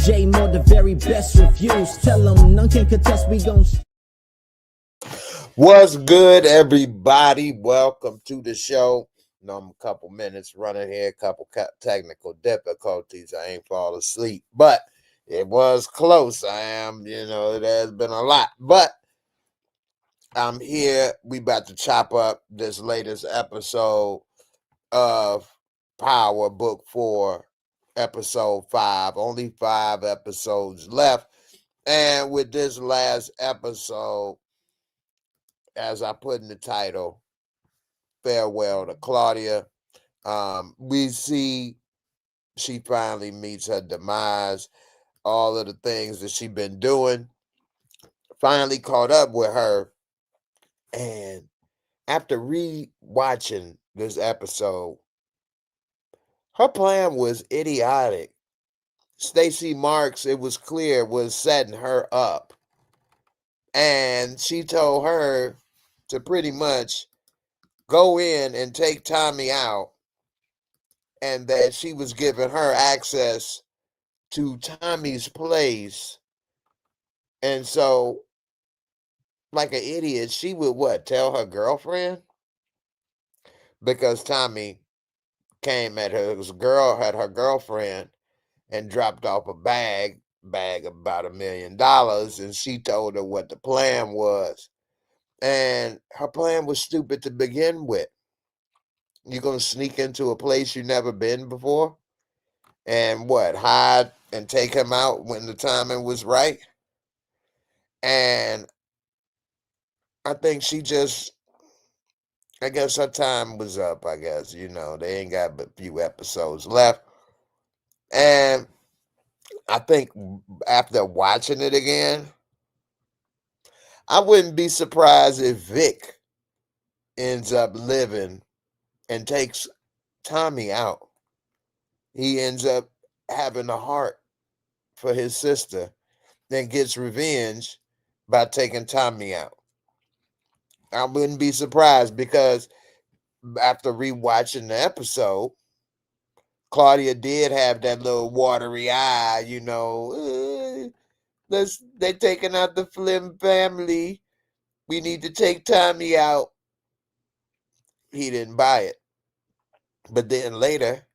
J Moore, the very best reviews. Tell them none can contest, we gon' What's good, everybody? Welcome to the show. I'm a couple minutes running here, a couple technical difficulties. I ain't fall asleep, but it was close. There's been a lot, but I'm here. We about to chop up this latest episode of Power Book 4, episode 5. Only 5 episodes left. And with this last episode, as I put in the title, Farewell to Claudia, we see she finally meets her demise. All of the things that she's been doing finally caught up with her. And after re-watching this episode, her plan was idiotic. Stacey Marks, it was clear, was setting her up. And she told her to pretty much go in and take Tommy out, and that she was giving her access to Tommy's place. And so, like an idiot, she would tell her girlfriend? Because Tommy came at her girlfriend and dropped off a bag about $1 million, and she told her what the plan was. And her plan was stupid to begin with. You're going to sneak into a place you've never been before and hide and take him out when the timing was right? And I think I guess her time was up, I guess. They ain't got but a few episodes left. And I think after watching it again, I wouldn't be surprised if Vic ends up living and takes Tommy out. He ends up having a heart for his sister, then gets revenge by taking Tommy out. I wouldn't be surprised, because after rewatching the episode, Claudia did have that little watery eye, they taking out the Flynn family. We need to take Tommy out. He didn't buy it. But then later,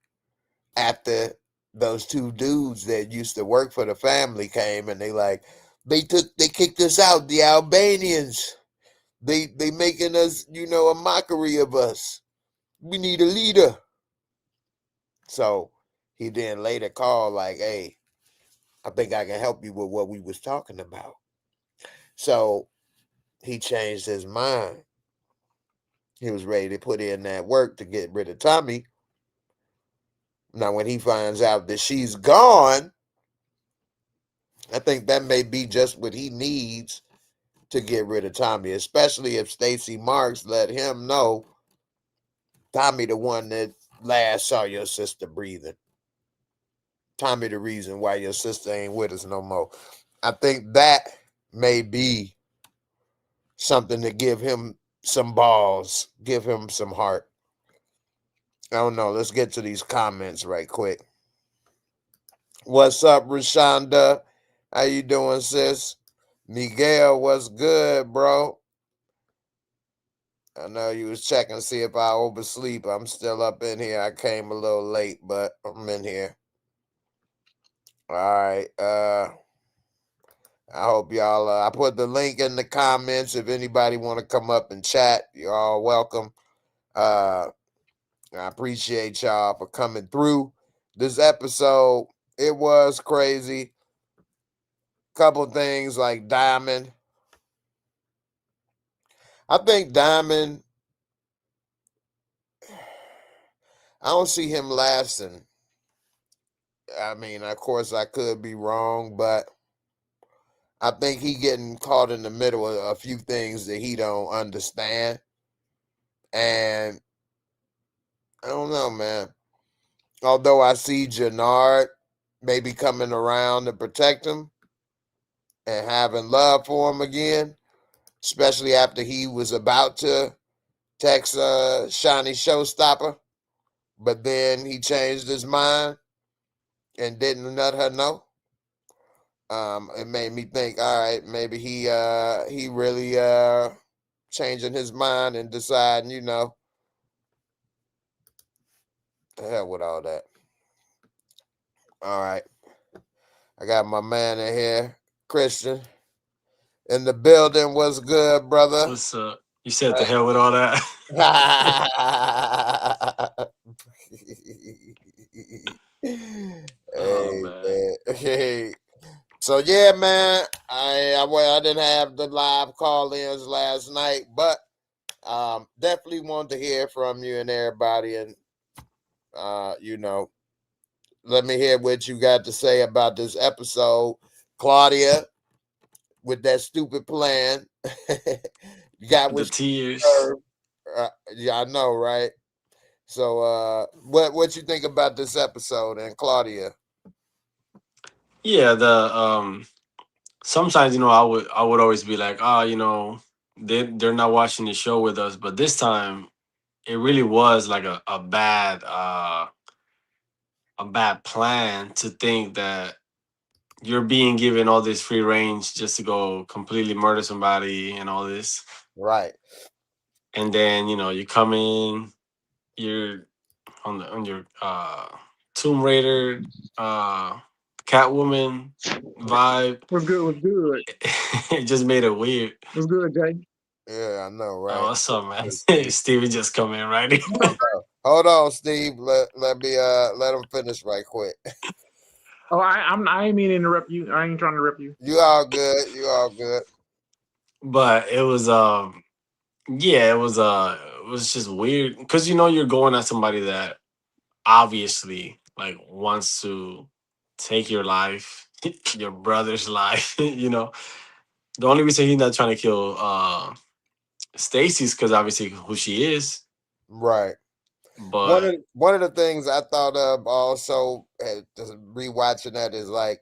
after those two dudes that used to work for the family came, and they kicked us out, the Albanians. They making us, a mockery of us. We need a leader. So he then later called hey, I think I can help you with what we was talking about. So he changed his mind. He was ready to put in that work to get rid of Tommy. Now, when he finds out that she's gone, I think that may be just what he needs to get rid of Tommy, especially if Stacey Marks let him know Tommy the one that last saw your sister breathing. Tommy the reason why your sister ain't with us no more. I think that may be something to give him some balls, give him some heart. I don't know. Let's get to these comments right quick. What's up, Rashonda? How you doing, sis? Miguel, what's good, bro? I know you was checking to see if I oversleep. I'm still up in here. I came a little late, but I'm in here. All right. I hope y'all, I put the link in the comments. If anybody want to come up and chat, you're all welcome. I appreciate y'all for coming through this episode. It was crazy. Couple things like Diamond. I think Diamond, I don't see him lasting. I mean, of course, I could be wrong, but I think he getting caught in the middle of a few things that he don't understand. And I don't know, man. Although I see Jannard maybe coming around to protect him and having love for him again, especially after he was about to text Shiny Showstopper, but then he changed his mind and didn't let her know. It made me think, all right, maybe he really changing his mind and deciding, the hell with all that. All right. I got my man in here, Christian, in the building. What's good, brother? What's you said the hell with all that. Oh Hey, man. man. Hey. So yeah, man. I didn't have the live call-ins last night, but definitely wanted to hear from you and everybody, and let me hear what you got to say about this episode, Claudia, with that stupid plan. You got The what she tears. deserved. Yeah, I know, right? So, what you think about this episode and Claudia? Yeah, the sometimes I would always be like, they're not watching the show with us, but this time it really was like a bad plan to think that you're being given all this free range just to go completely murder somebody and all this. Right, And then, you come in, you're on your Tomb Raider, uh Catwoman vibe. What's good? What's good? It just made it weird. What's good, Jay? yeah, I know, Oh, right? what's up, man? Steve. Stevie just come in right here. Hold on, Steve. Let me let him finish right quick. Oh, I ain't mean to interrupt you. I ain't trying to interrupt you. You all good? You all good? But it was yeah, it was just weird because you're going at somebody that obviously like wants to take your life, your brother's life. The only reason he's not trying to kill Stacy's because obviously who she is. Right. But One of the things I thought of also, just rewatching that, is like,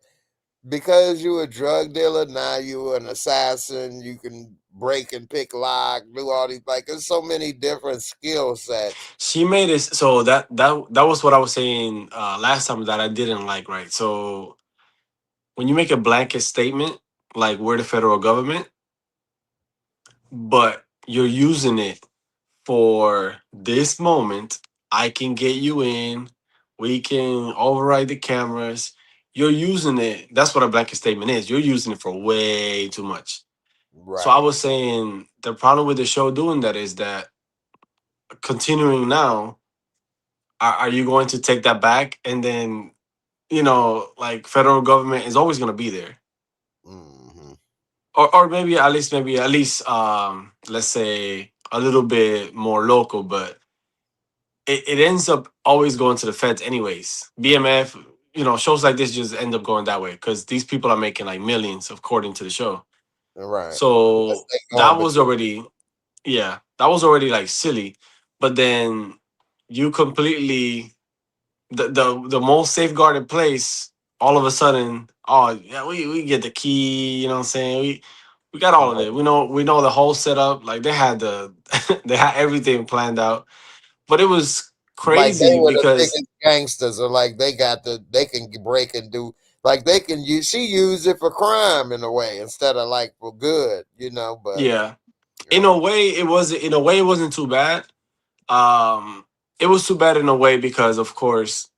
because you a drug dealer, now you an assassin. You can break and pick lock, do all these, like, there's so many different skill sets. she made it so that was what I was saying last time that I didn't like, right? So when you make a blanket statement like we're the federal government, but you're using it for this moment, I can get you in, we can override the cameras. You're using it. That's what a blanket statement is. You're using it for way too much. So I Right. was saying the problem with the show doing that is that continuing now, are you going to take that back? And then, like federal government is always going to be there. Hmm. Or maybe at least let's say a little bit more local, but it ends up always going to the feds anyways. BMF, shows like this just end up going that way because these people are making like millions according to the show. Right. Unless So they that going, but was already, yeah, that was already like silly. But then you completely the most safeguarded place, all of a sudden, oh yeah, we get the key, you know what I'm saying? We got all of it. We know the whole setup. Like they had the they had everything planned out. But it was like they crazy were the because biggest gangsters, or like they can break and do, like they can use, she used it for crime in a way instead of like for good, but yeah, in a uh, way it wasn't too bad. It was too bad in a way because of course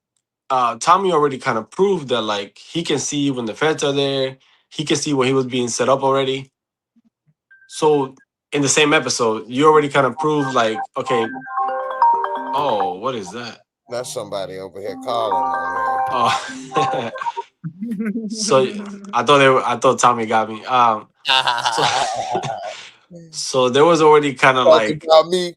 Tommy already kind of proved that like he can see when the feds are there. He can see when he was being set up already. So in the same episode, you already kind of proved like, okay, oh, what is that? that's somebody over here calling on Oh, so I thought Tommy got me. So here. so there was already kind of Talking like about me.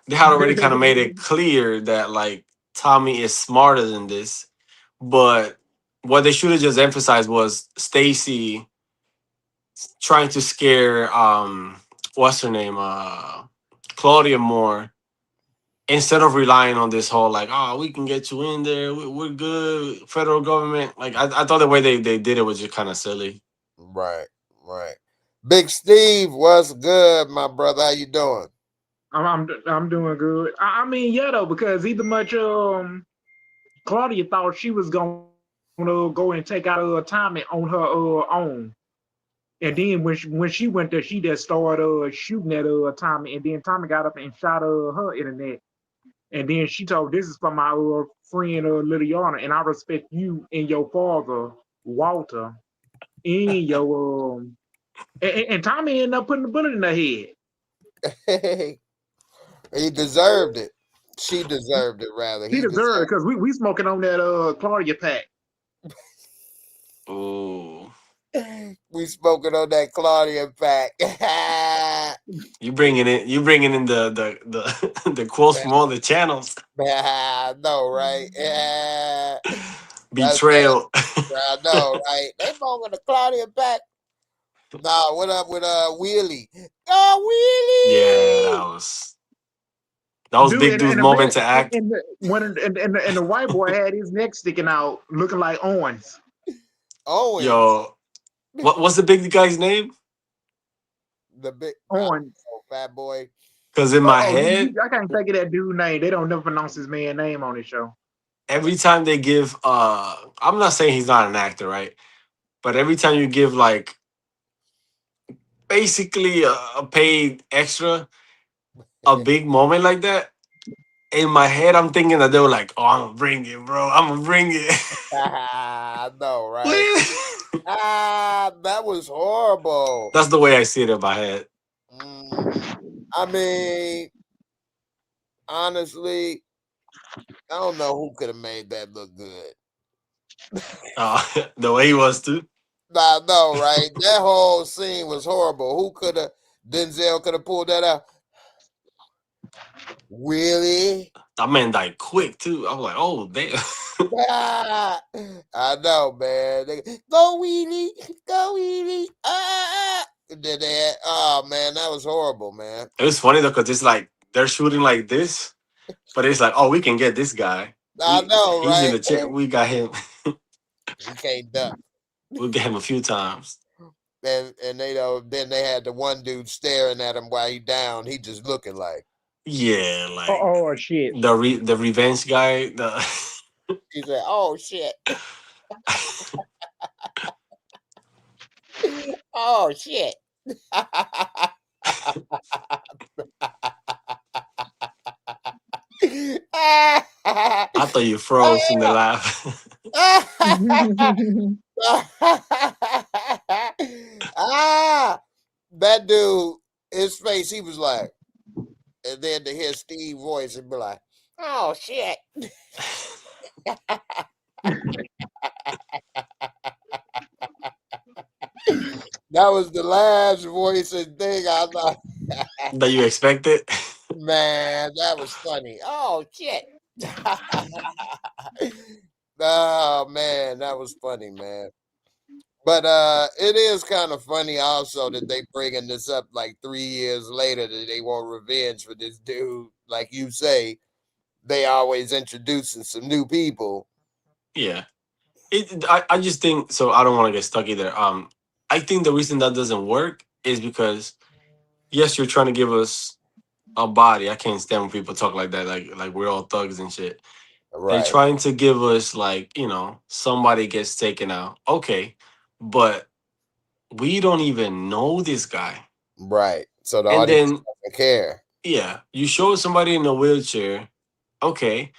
they had already kind of made it clear that like Tommy is smarter than this, but what they should have just emphasized was Stacy trying to scare what's her name Claudia more instead of relying on this whole like, oh, we can get you in there, we're good federal government. Like I thought the way they did it was just kind of silly. Right, right. Big Steve, what's good, my brother? How you doing? I'm doing good. I mean, yeah, though, because either much Claudia thought she was gonna win, go and take out Tommy on her own. And then when she went there, she just started shooting at Tommy, and then Tommy got up and shot her in the neck. And then she told, "This is from my friend Liliana, and I respect you and your father, Walter, and your and Tommy ended up putting the bullet in her head. He deserved it. She deserved it, rather. He deserved it because we smoking on that Claudia pack. Oh, We smoking on that Claudia pack. you bringing in the quotes from all the channels. No, right? Yeah. Betrayal. I know, right? They smoking the Claudia pack. Nah, what up with Wheelie? Oh, Wheelie! Yeah, that was Big Dude's moment to act. And the white boy had his neck sticking out, looking like Owens. Owens. Yo, what's the big guy's name? The big Owens. Fat boy. Because in my head, I can't think of that dude's name. They don't never pronounce his man's name on this show. every time they give, I'm not saying he's not an actor, right? But every time you give like basically a paid extra, a big moment like that, in my head, I'm thinking that they were like, "Oh, I'm gonna bring it, bro. I'm gonna bring it." I know, right? That was horrible. That's the way I see it in my head. I mean, honestly, I don't know who could have made that look good. The way he was too. I know, right? That whole scene was horrible. Who could have? Denzel could have pulled that out. Really? That man died quick too. I was like, "Oh damn." I know, man. Go Wheelie, go Wheelie. Did that? Oh man, that was horrible, man. It was funny though, because it's like they're shooting like this, but it's like, "Oh, we can get this guy. I know, He's right? in the chair. We got him. He can't duck. We'll get him a few times." And then they had the one dude staring at him while he down. He just looking like. Yeah, like oh shit. The revenge guy. He said, "Oh shit." Oh shit. I thought you froze in the laugh. That dude, his face, he was like, and then to hear Steve's voice and be like, "Oh shit." That was the last voice and thing I thought. That you expected? Man, that was funny. Oh shit. Oh man, that was funny, man. But it is kind of funny also that they bringing this up like 3 years later that they want revenge for this dude. Like you say, they always introducing some new people. Yeah. I just think so. I don't want to get stuck either. I think the reason that doesn't work is because yes, you're trying to give us a body. I can't stand when people talk like that, like we're all thugs and shit. Right. They're trying to give us like, somebody gets taken out. Okay. But we don't even know this guy. Right. So the audience doesn't care. Yeah. You show somebody in a wheelchair. Okay.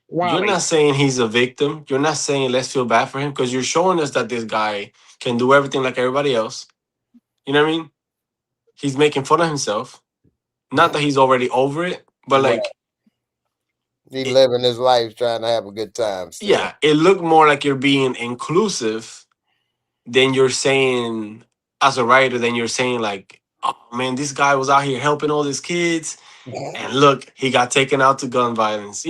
Wally. You're not saying he's a victim. You're not saying let's feel bad for him because you're showing us that this guy can do everything like everybody else. You know what I mean? He's making fun of himself. Not that he's already over it, but like he's living his life trying to have a good time. Still. Yeah, it looked more like you're being inclusive than you're saying as a writer. Than you're saying like, oh man, this guy was out here helping all these kids, and look, he got taken out to gun violence.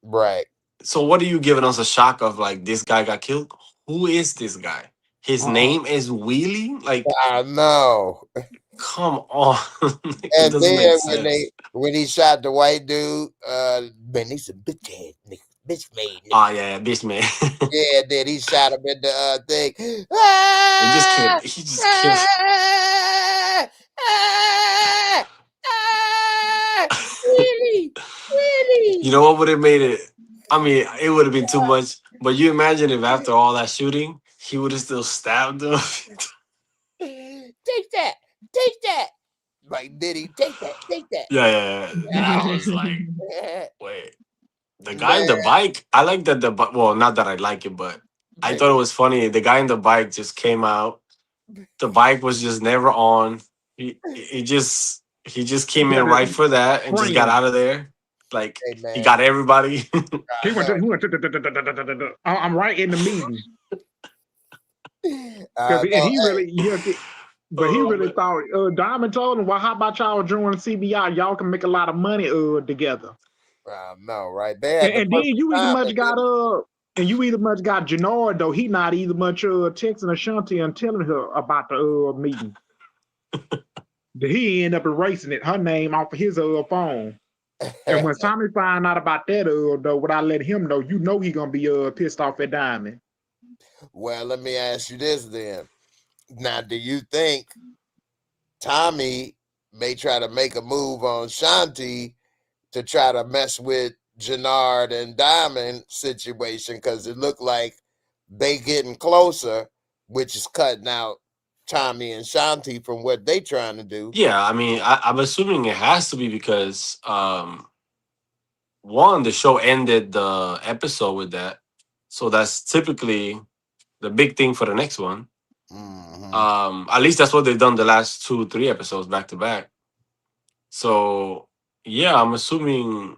Right. So what are you giving us a shock of? Like this guy got killed. Who is this guy? His name is Wheelie. Like I know. Come on. And then when he shot the white dude, man, he's a bitch ass bitch made. Oh yeah, bitch man. Yeah, then he shot him in the thing. He just killed. Really? You know what would have made it? I mean, it would have been too much. But you imagine if after all that shooting, he would have still stabbed him. Take that. Take that. Like, Diddy, take that. Take that. Yeah. I was like, wait. The guy in Man, the bike, I like that well, not that I like it, but I thought it was funny. The guy in the bike just came out. The bike was just never on. He just came in right for that and just got out of there. Like hey, he man. got everybody. He went. I'm right in the meeting. And he really, but he really thought. Diamond told him, "Well, how about y'all join CBI? Y'all can make a lot of money together." No, right? They had And then you either much got and you either much got Jannard though. He not either much texting Ashanti and telling her about the meeting. He ended up erasing her name off of his phone. And when Tommy find out about that though, without letting him know, you know he gonna be pissed off at Diamond. Well, let me ask you this then. Now, do you think Tommy may try to make a move on Shanti to try to mess with Jannard and Diamond situation? Because it looked like they getting closer, which is cutting out Tommy and Shanti from what they trying to do. Yeah, I mean, I'm assuming it has to be because one, the show ended the episode with that, so that's typically the big thing for the next one. At least that's what they've done the last 2-3 episodes back to back. So yeah, I'm assuming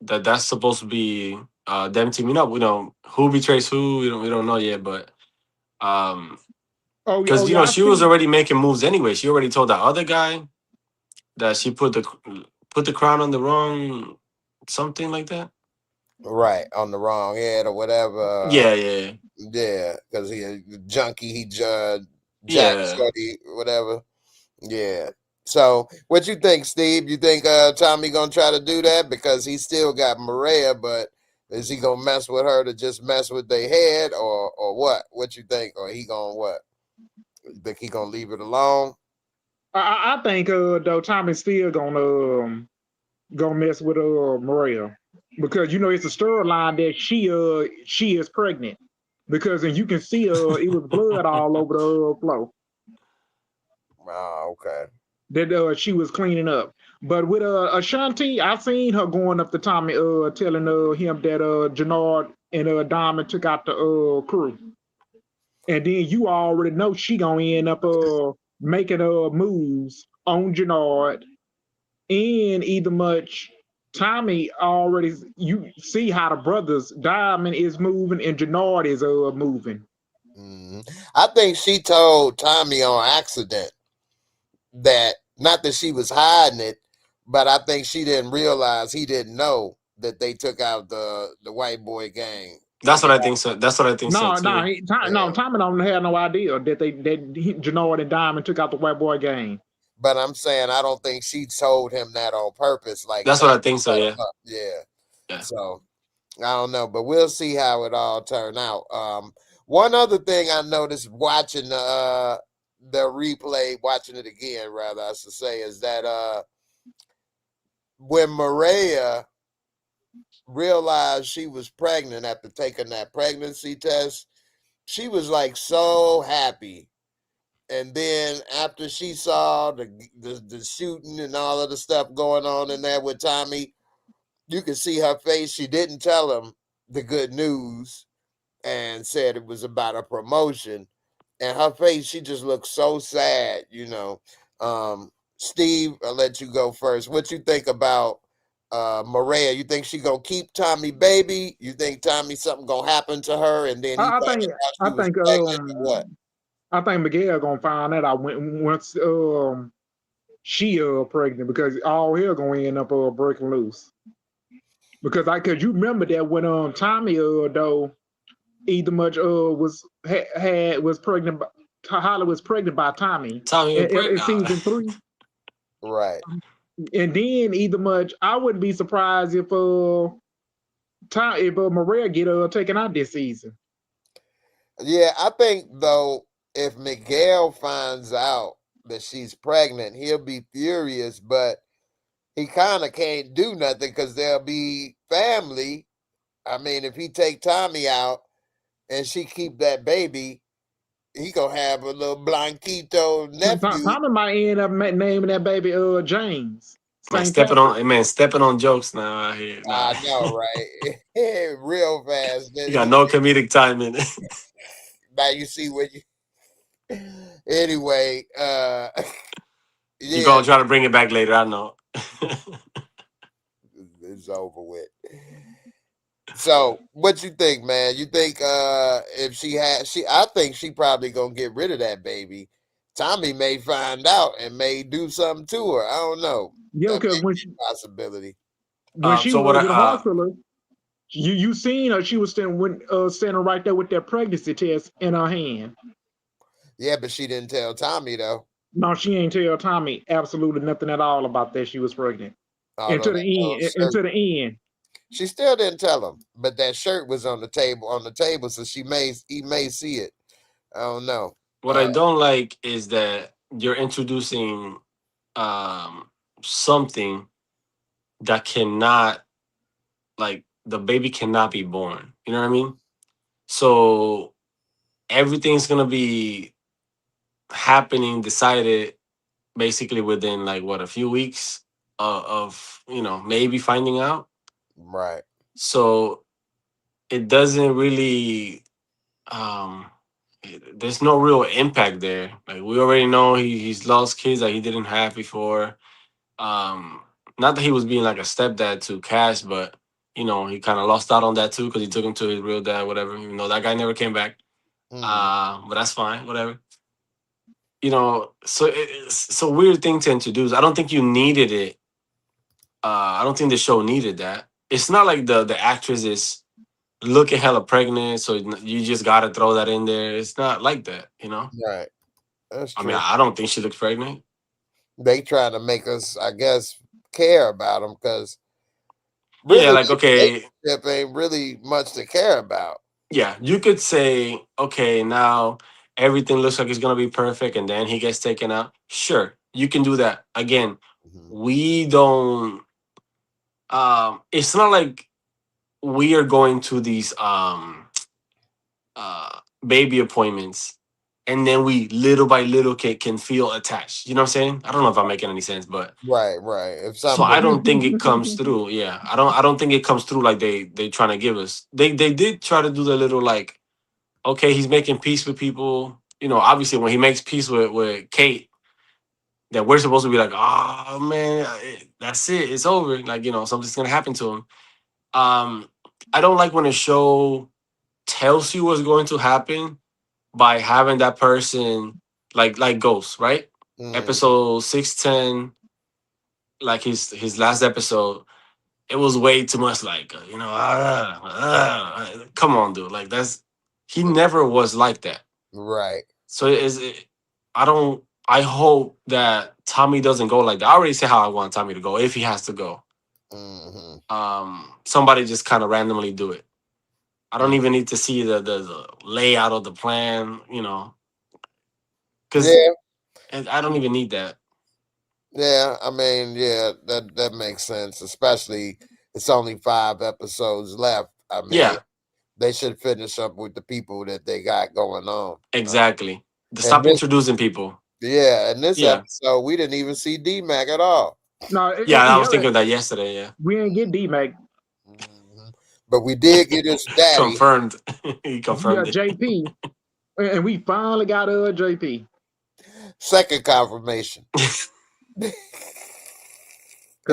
that that's supposed to be them teaming up. We know who betrays who. We don't know yet, but because she was already making moves anyway. She already told that other guy that she put the crown on the wrong something like that. Right, on the wrong head or whatever. Yeah, because he a junkie. He Jack yeah. Shorty, whatever. Yeah. So, what you think, Steve? You think Tommy gonna try to do that because he still got Maria, but is he gonna mess with her to just mess with their head, or what? What you think? Or he gonna what? You think he gonna leave it alone? I think though Tommy's still gonna mess with Maria because it's a storyline that she is pregnant because and you can see it was blood all over the floor. Oh, okay. That she was cleaning up. But with Ashanti, I seen her going up to Tommy, telling him that Jannard and Diamond took out the crew. And then you already know she gonna end up making moves on Jannard and either much Tommy already you see how the brothers Diamond is moving and Jannard is moving. I think she told Tommy on accident that not that she was hiding it, but I think she didn't realize he didn't know that they took out the white boy gang. That's what I think so. That's what I think so too. No, Tommy don't have no idea that Jannard and Diamond took out the white boy gang. But I'm saying I don't think she told him that on purpose. Like that's what I think so. Yeah. So I don't know, but we'll see how it all turn out. One other thing I noticed watching the replay, watching it again, rather I should say, is that when Maria realized she was pregnant after taking that pregnancy test, she was like so happy. And then after she saw the shooting and all of the stuff going on in there with Tommy, you could see her face. She didn't tell him the good news and said it was about a promotion. And her face, she just looked so sad, Steve, I'll let you go first. What you think about Maria? You think she gonna keep Tommy baby? You think Tommy something gonna happen to her? And then I think Miguel gonna find that out once she pregnant because all hell gonna end up breaking loose. Because you remember that when Tommy though either much was pregnant. Holly was pregnant by Tommy. In season 3. Right. And then either much, I wouldn't be surprised if Maria get taken out this season. Yeah, I think though if Miguel finds out that she's pregnant, he'll be furious, but he kind of can't do nothing because there'll be family. I mean, if he take Tommy out, and she keep that baby, he gonna have a little Blanquito nephew. Tommy might end up naming that baby James. Man, St. Patrick. stepping on jokes now out here. Nah. I know, right? Real fast. You Then got no comedic timing. now you see what you. Anyway, You're yeah, gonna try to bring it back later, I know. it's over with. So, what you think, man? You think if I think she probably gonna get rid of that baby. Tommy may find out and may do something to her. I don't know. Yeah, That because may be a possibility. when she So was what with a I hospital, you seen her. She was standing right there with that pregnancy test in her hand. Yeah, but she didn't tell Tommy though. No, she ain't tell Tommy absolutely nothing at all about that she was pregnant. Although Until that little the end. shirt, Until the end. she still didn't tell him. But that shirt was on the table, so he may see it. I don't know. what I don't like is that you're introducing something that cannot, like, the baby cannot be born. You know what I mean? So everything's gonna be happening, decided basically within like what, a few weeks of maybe finding out. Right. So it doesn't really there's no real impact there. Like, we already know he's lost kids that he didn't have before. um Not that he was being like a stepdad to Cash, but he kind of lost out on that too, because he took him to his real dad, whatever, even though that guy never came back. But that's fine, whatever. So it's a weird thing to introduce. I don't think you needed it. I don't think the show needed that. It's not like the actress is looking hella pregnant, so you just gotta throw that in there. It's not like that. Right. That's I mean, true. I don't think she looks pregnant. They trying to make us, I guess, care about them because Yeah, really like, the okay, relationship ain't really much to care about. yeah, you could say, okay, now everything looks like it's gonna be perfect, and then he gets taken out. Sure, you can do that. Again, Mhm. we don't. It's not like we are going to these baby appointments, and then we little by little can feel attached. You know what I'm saying? I don't know if I'm making any sense, but Right, right. If so something I was, don't think it comes through. Yeah, I don't think it comes through like they trying to give us. They did try to do the little, like, okay, he's making peace with people. Obviously when he makes peace with Kate, that we're supposed to be like, oh man, that's it, it's over. Like, something's gonna happen to him. I don't like when a show tells you what's going to happen by having that person, like Ghost, right? mm, Episode 610, like his last episode, it was way too much, like, come on, dude. Like, he never was like that. right. So I hope that Tommy doesn't go like that. I already said how I want Tommy to go if he has to go. Hmm. Somebody just kind of randomly do it. I don't even need to see the layout of the plan, because Yeah, I don't even need that. yeah. I mean, yeah, that makes sense. Especially it's only 5 episodes left. I mean, Yeah, they should finish up with the people that they got going on. exactly. And Stop this, introducing people. yeah, in this Yeah, episode, we didn't even see D Mac at all. No, yeah. I was yeah, thinking of that yesterday. Yeah, we ain't get D-Mac. Hmm. But we did get his daddy. confirmed. He Yeah, confirmed it. JP. And we finally got JP. Second confirmation. Because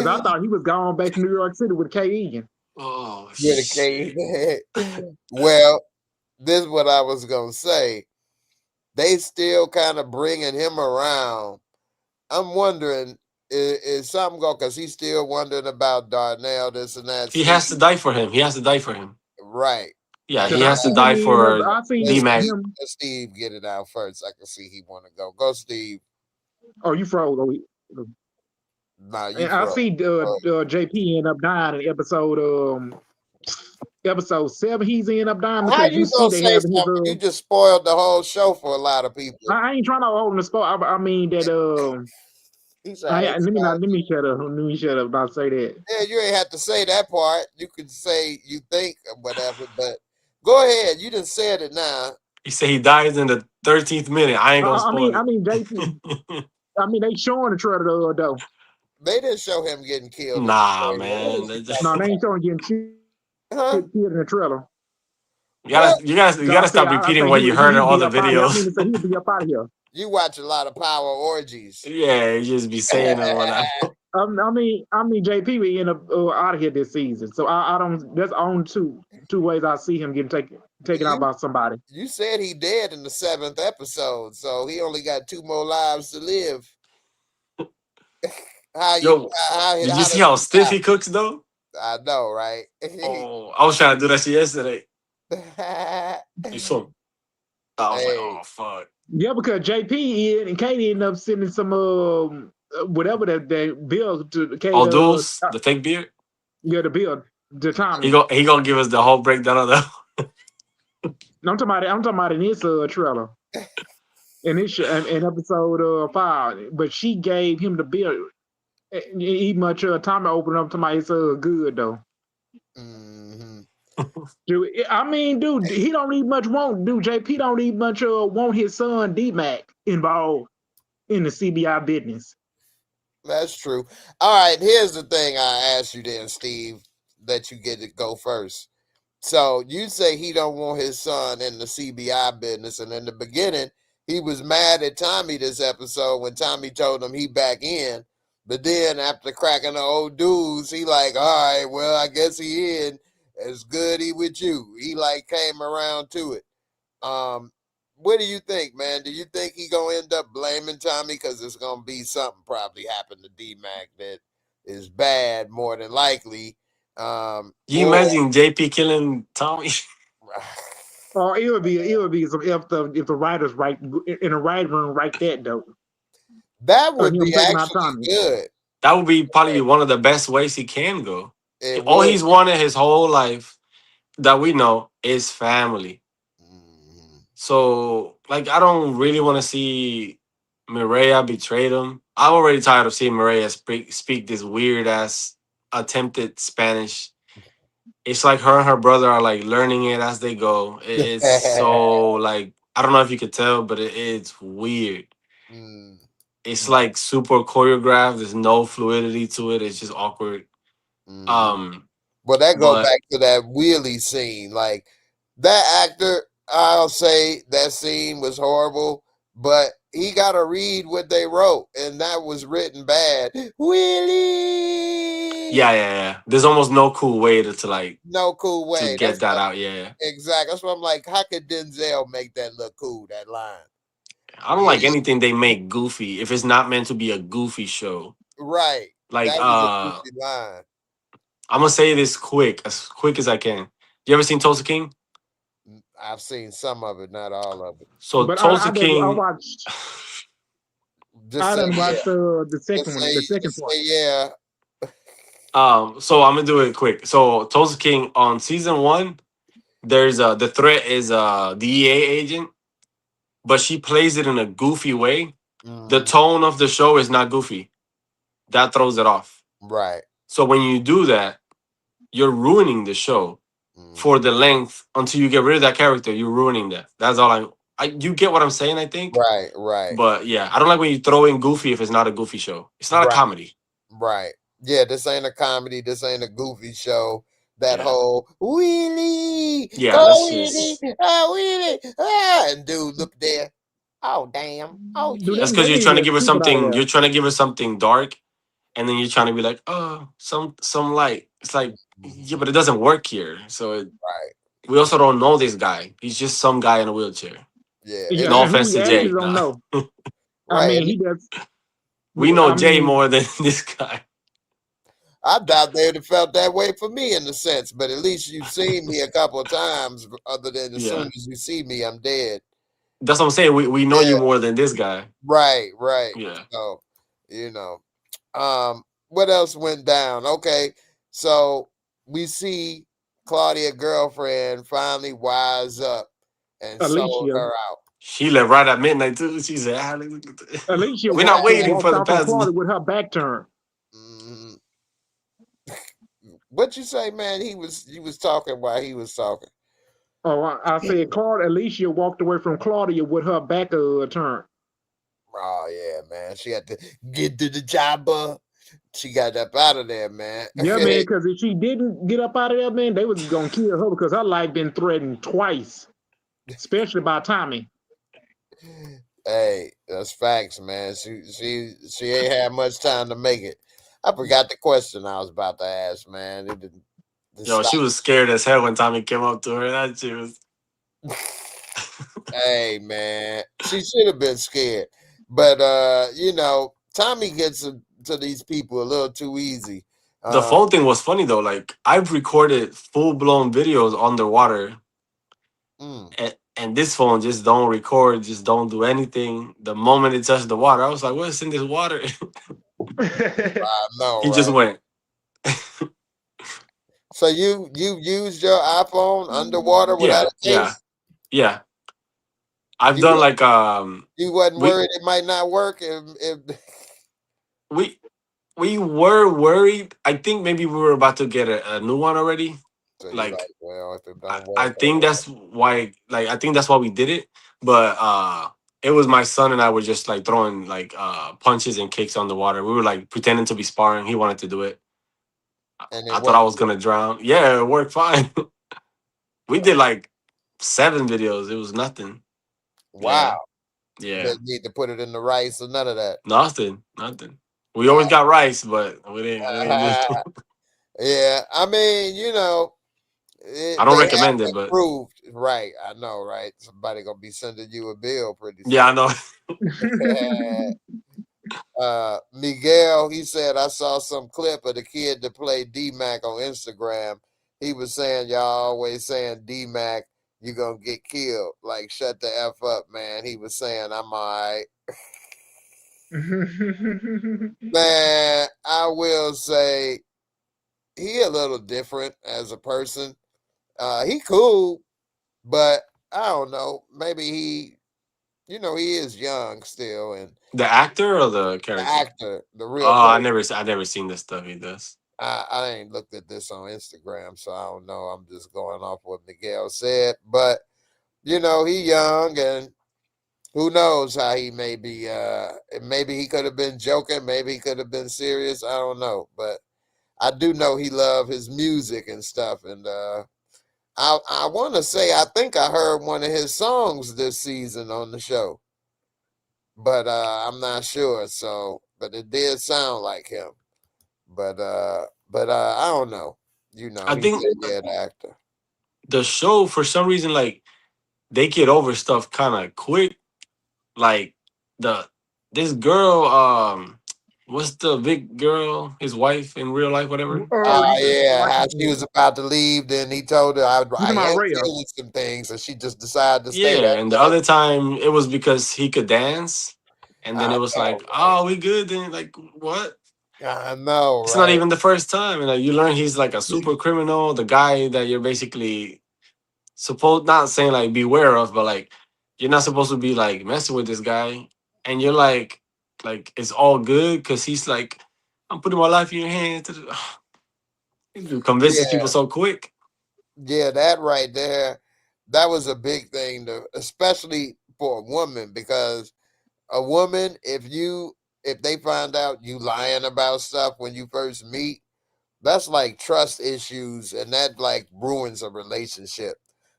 I thought he was gone back to New York City with Kay Egan. Oh With a shit! K. Well, this is what I was gonna say. They still kind of bringing him around. I'm wondering, is something going, because he's still wondering about Darnell, this and that. He Steve, has to die for him. He has to die for him. right. Yeah, Now he he Because has I to got, seen him die end up, for I seen let D-Mac. him. Steve get it out first. I can see he want to go. Go, Steve. Oh, you froze. Nah, you And I froze. see JP end up dying in episode 7. He's end up dying How because you you see gonna they say having his something? You just spoiled the whole show for a lot of people. I ain't trying to hold him the spot. I mean that He said, I ain't let me shut up. Let me shut up. Not say that. yeah, you ain't have to say that part. You could say you think or whatever, but Go ahead. You done said it now. He said he dies in the 13th minute. I ain't gonna spoil I mean, JP. I mean, they showing the trailer though. They didn't show him getting killed. Nah, In the trailer. man. What is he No, talking they ain't showing getting about? Huh? killed in the trailer. You What? gotta stop I repeating think what you heard in he'll all be the up out of here. I videos. mean, so he'll be up out of here. You watch a lot of Power Orgies. Yeah, he just be saying it whatever. I mean, JP will end up out of here this season. So I don't. That's on two ways I see him getting taken out by somebody. You said he dead in the 7th episode, so he only got 2 more lives to live. Yo, did you see how stiff he cooks though? I know, right? Oh, I was trying to do that shit yesterday. You saw. I was like, oh fuck. Yeah, because JP and Katie ended up sending some whatever that they build to Katie. Oh, duels, the fake beard. Yeah, the build to Tommy. He gonna give us the whole breakdown of that. I'm talking about in this trailer. In episode 5, but she gave him the build. He much Tommy opened up to my it's good though. Mm-hmm. Dude, I mean, dude, he don't need much JP don't need much want his son D-Mac involved in the CBI business. That's true. All right, here's the thing I asked you then, Steve, that you get to go first. So you say he don't want his son in the CBI business, and in the beginning, he was mad at Tommy this episode when Tommy told him he back in. But then after cracking the old dudes, he like, all right, well, I guess he in. It's good he with you. He like came around to it. What do you think, man? Do you think he gonna end up blaming Tommy because it's gonna be something probably happened to D-Mac that is bad more than likely? You imagine JP killing Tommy? Or it would be some if the writers write in a writing room write that though. That would be actually good. That would be probably one of the best ways he can go. All would. he's wanted his whole life that we know is family. Mm-hmm. So, like, I don't really want to see Mireya betrayed him. I'm already tired of seeing Mireya speak this weird ass attempted Spanish. It's like her and her brother are like learning it as they go. It's so like I don't know if you could tell, but it's weird. It's like super choreographed. There's no fluidity to it. It's just awkward. Well, that goes back to that wheelie scene. Like that actor, I'll say that scene was horrible, but he got to read what they wrote, and that was written bad. Wheelie. Yeah. There's almost no cool way to no cool way to get that out. Yeah, exactly. That's what I'm like. How could Denzel make that look cool? That line. I don't like anything they make goofy if it's not meant to be a goofy show. Right. Like that was a goofy line. I'm gonna say this as quick as I can. You ever seen Tulsa King? I've seen some of it, not all of it. So but Tulsa King. I watched. I didn't watch the second one. The second one. Yeah. So I'm gonna do it quick. So Tulsa King on season 1, there's the threat is a DEA agent, but she plays it in a goofy way. The tone of the show is not goofy. That throws it off. Right. So when you do that, you're ruining the show for the length until you get rid of that character. You're ruining that. That's all you get what I'm saying, I think. Right. But yeah, I don't like when you throw in goofy if it's not a goofy show. It's not a comedy. Right. Yeah, this ain't a comedy. This ain't a goofy show. That whole wheelie. Yeah. Oh, wheelie. Oh, wheelie. Ah, and dude, look there. Oh, damn. Oh, shit. That's because you're trying to give her something. You're trying to give her something dark, and then you're trying to be like, oh, some light. It's like, yeah, but it doesn't work here. So we also don't know this guy. He's just some guy in a wheelchair. Yeah. No offense to Jay. Don't know. I mean, he does. We know Jay more than this guy. I doubt they'd have felt that way for me in a sense, but at least you've seen me a couple of times. Other than as soon as you see me, I'm dead. That's what I'm saying. We know you more than this guy. Right. Yeah. So, what else went down? Okay, so we see Claudia girlfriend finally wise up and sold her out. She left right at midnight too. She said, Alicia, we're not waiting for the passenger with her back turned. What you say, man? He was talking while he was talking. Oh, I said Claudia. Alicia walked away from Claudia with her back turned. Oh yeah, man. She had to get to the chopper. She got up out of there, man. Yeah, man. Because if she didn't get up out of there, man, they was gonna kill her because her life been threatened twice, especially by Tommy. Hey, that's facts, man. She ain't had much time to make it. I forgot the question I was about to ask, man. It didn't. Yo, she was scared as hell when Tommy came up to her. That she was. Hey, man, she should have been scared, but you know, Tommy gets to these people a little too easy. The phone thing was funny though. Like I've recorded full blown videos underwater, and this phone just don't record, just don't do anything. The moment it touched the water, I was like, "What's in this water?" I know, He right? just went. So you used your iPhone underwater without a case? Yeah. I've done like You wasn't worried it might not work if we were worried. I think maybe we were about to get a new one already. So like well, if it don't work, I think that's why. Like I think that's why we did it. But it was my son and I were just like throwing like punches and kicks on the water. We were like pretending to be sparring. He wanted to do it. I thought I was gonna drown. Yeah, it worked fine. We did like 7 videos. It was nothing. Wow. Yeah. Didn't need to put it in the rice or none of that. Nothing. We always got rice, but we didn't yeah, I mean, you know, I don't recommend it, but approved. Right, I know, right? Somebody gonna be sending you a bill pretty soon. Yeah, I know. Miguel, he said, I saw some clip of the kid that played D-Mac on Instagram. He was saying, y'all always saying D-Mac, you gonna get killed. Like, shut the F up, man. He was saying, I'm all right. Man, I will say he a little different as a person. He cool, but I don't know. Maybe he, you know, he is young still, and the actor or the character? The actor, the real. Oh, I never seen the stuff he does. I ain't looked at this on Instagram, so I don't know. I'm just going off what Miguel said, but you know, he young, and who knows how he may be. Maybe he could have been joking. Maybe he could have been serious. I don't know, but I do know he loved his music and stuff, and I want to say I think I heard one of his songs this season on the show, but I'm not sure. So, but it did sound like him. But I don't know. You know, I think he's a dead actor. The show, for some reason, like they get over stuff kind of quick. Like this girl, what's the big girl? His wife in real life, whatever. Yeah, how she was about to leave, then he told her I am feeling some things, and she just decided to stay there. And the other time it was because he could dance, and then it was like, oh, we good. Then like what? I know, it's not even the first time, and like, you learn he's like a super criminal, the guy that you're basically supposed not saying like beware of, but like you're not supposed to be like messing with this guy, and you're like it's all good because he's like, I'm putting my life in your hands. He convinces people so quick. Yeah, that right there, that was a big thing, especially for a woman, because a woman, if they find out you lying about stuff when you first meet, that's like trust issues, and that like ruins a relationship.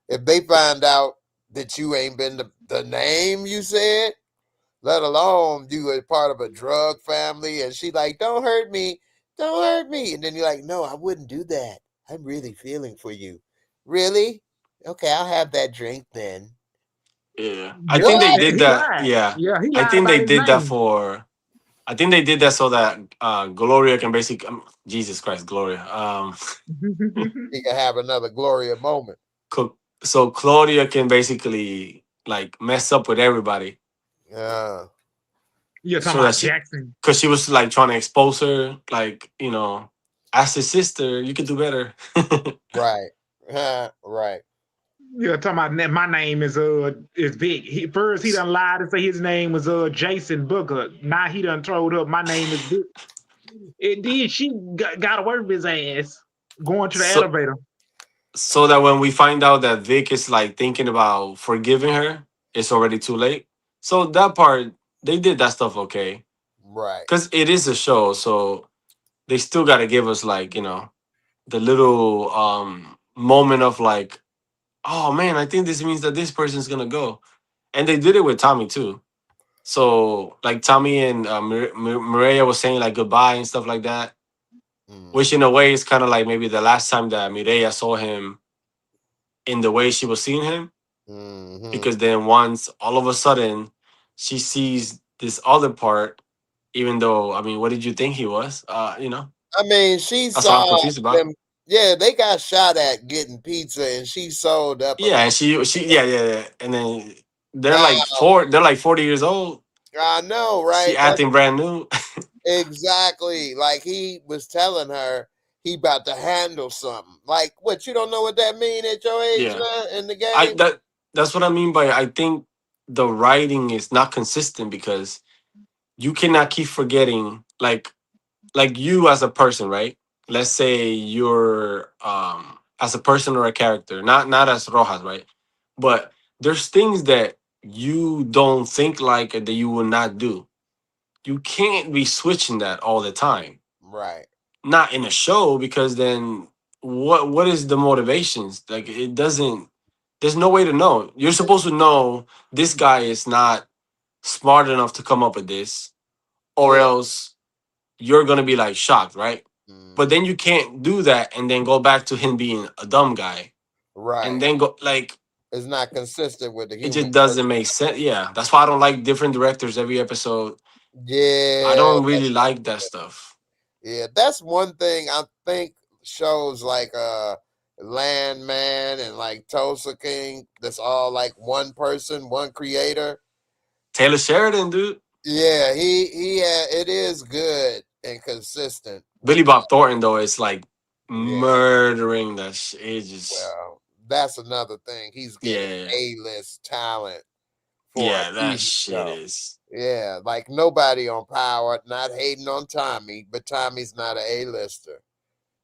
If they find out that you ain't been the name you said, let alone you were part of a drug family, and she like, don't hurt me, and then you're like, no, I wouldn't do that. I'm really feeling for you. Really? Okay, I'll have that drink then. Yeah, I think they did that. Yeah, I think they did that for. I think they did that so that Gloria can basically, Jesus Christ, Gloria. He can have another Gloria moment. So Claudia can basically like mess up with everybody. Yeah. You're talking about Jackson. Because she was like trying to expose her, like, you know, as his sister, you could do better. Right. Right. You're talking about my name is Vic. He done lied and say his name was Jason Booker. Now he done told her my name is Vic. And then she got away with his ass going to the elevator. so that when we find out that Vic is like thinking about forgiving her, it's already too late. So that part, they did that stuff okay, Right. because it is a show, so they still got to give us like, the little moment of like, oh man, I think this means that this person's gonna go, and they did it with Tommy too. So like Tommy and Mireya was saying like goodbye and stuff like that, which Mm-hmm. in a way is kind of like maybe the last time that Mireya saw him in the way she was seeing him, Mm-hmm. because then once all of a sudden she sees this other part, even though, I mean, what did you think he was? I mean, she That's what I'm saw confused about. them. Yeah, they got shot at getting pizza, and she sold up a Yeah, and lot. she yeah, yeah, yeah. And then Now, they're like 40 years old. I know, She right? That's acting brand new. exactly like he was telling her he about to handle something. Like, what, you don't know what that mean at your age Yeah. now in the I game? that that's what I mean by, I think the writing is not consistent, because you cannot keep forgetting, like you as a person, right? Let's say you're as a person or a character, not as Rojas, right? But there's things that you don't think like that you will not do. You can't be switching that all the time. Right. Not in a show, because then what is the motivations? Like, it doesn't, there's no way to know. You're supposed to know this guy is not smart enough to come up with this, or Yeah. else you're gonna be like shocked, right? But Mm, then you can't do that and then go back to him being a dumb guy, and right. then go like, It's not consistent with the it human just doesn't person. make sense. Yeah, that's why I don't like different directors every episode. I Yeah, don't really that's not like that good. stuff. Yeah, that's one thing I think shows like Landman and like Tulsa King, that's all like one person, one creator. Taylor Sheridan, dude. Yeah, it is good and consistent with Billy Bob Thornton though is like yeah, murdering that shit. It just, well, that's another thing. He's getting yeah, A-list talent for yeah, a that TV shit show. is, Yeah, like nobody on Power, not hating on Tommy, but Tommy's not an A-lister.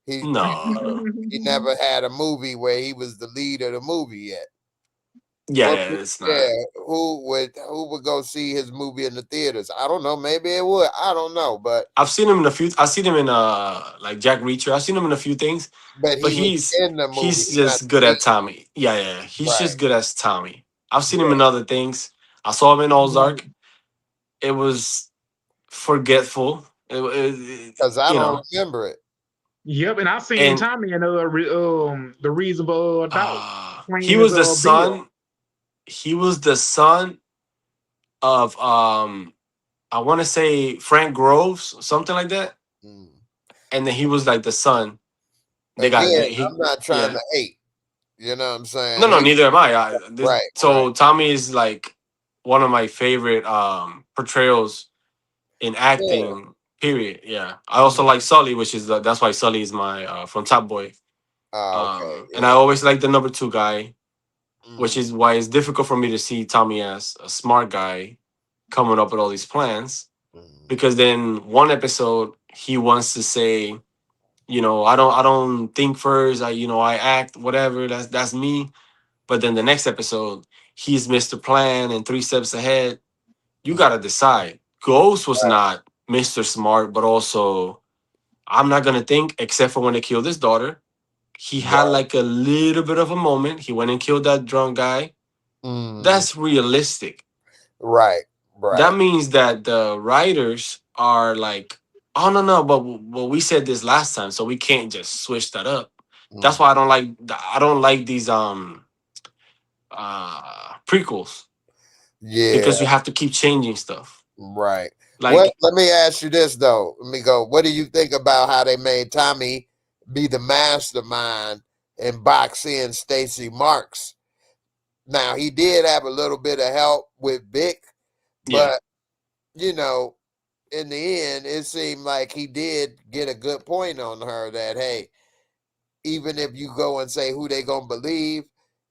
no. He never had a movie where he was the lead of the movie yet. Yeah, What? yeah, it's Yeah, not. who would go see his movie in the theaters? I don't know. Maybe it would. I don't know, I've seen him in like Jack Reacher. I've seen him in a few things, but but he was in the movie, he's not just the good lead. at Tommy. Yeah, yeah, he's Right. just good as Tommy. I've seen him in Yeah. other things. I saw him in Ozark. It was forgetful. Because I don't remember it. Yep, and I seen And Tommy in the Reasonable Doubt he playing as was the Bill. son. He was the son of I want to say Frank Groves, something like that. Mm. And then he was like the son. They got Again, he I'm not trying yeah. to hate. You know what I'm No, saying? no, neither am I. Right, right. So Tommy is like one of my favorite portrayals in Yeah. acting. Period. Yeah, I also Mm. like Sully, which is that's why Sully is my from Top Boy. Okay. And I Yeah. always like the number two guy, which Mm. is why it's difficult for me to see Tommy as a smart guy coming up with all these plans. Mm. Because then one episode he wants to say, I don't think first. I act, whatever. That's me. But then the next episode, he's Mr. Plan and 3 steps ahead. You Mm. gotta decide. Ghost was Right, not Mr. Smart, but also I'm not gonna think except for when they killed his daughter. He had right. like a little bit of a moment. He went and killed that drunk guy. Mm. That's realistic. Right, That right. means that the writers are like, oh no, but we said this last time, so we can't just switch that up. That's why Mm. I don't like these prequels, Yeah, because you have to keep changing stuff. right. What? Like, Let me ask you this though. Let me go. What do you think about how they made Tommy be the mastermind and box in Stacy Marks? Now he did have a little bit of help with Vic, yeah, but you know, in the end, it seemed like he did get a good point on her that hey, even if you go and say who they gonna believe,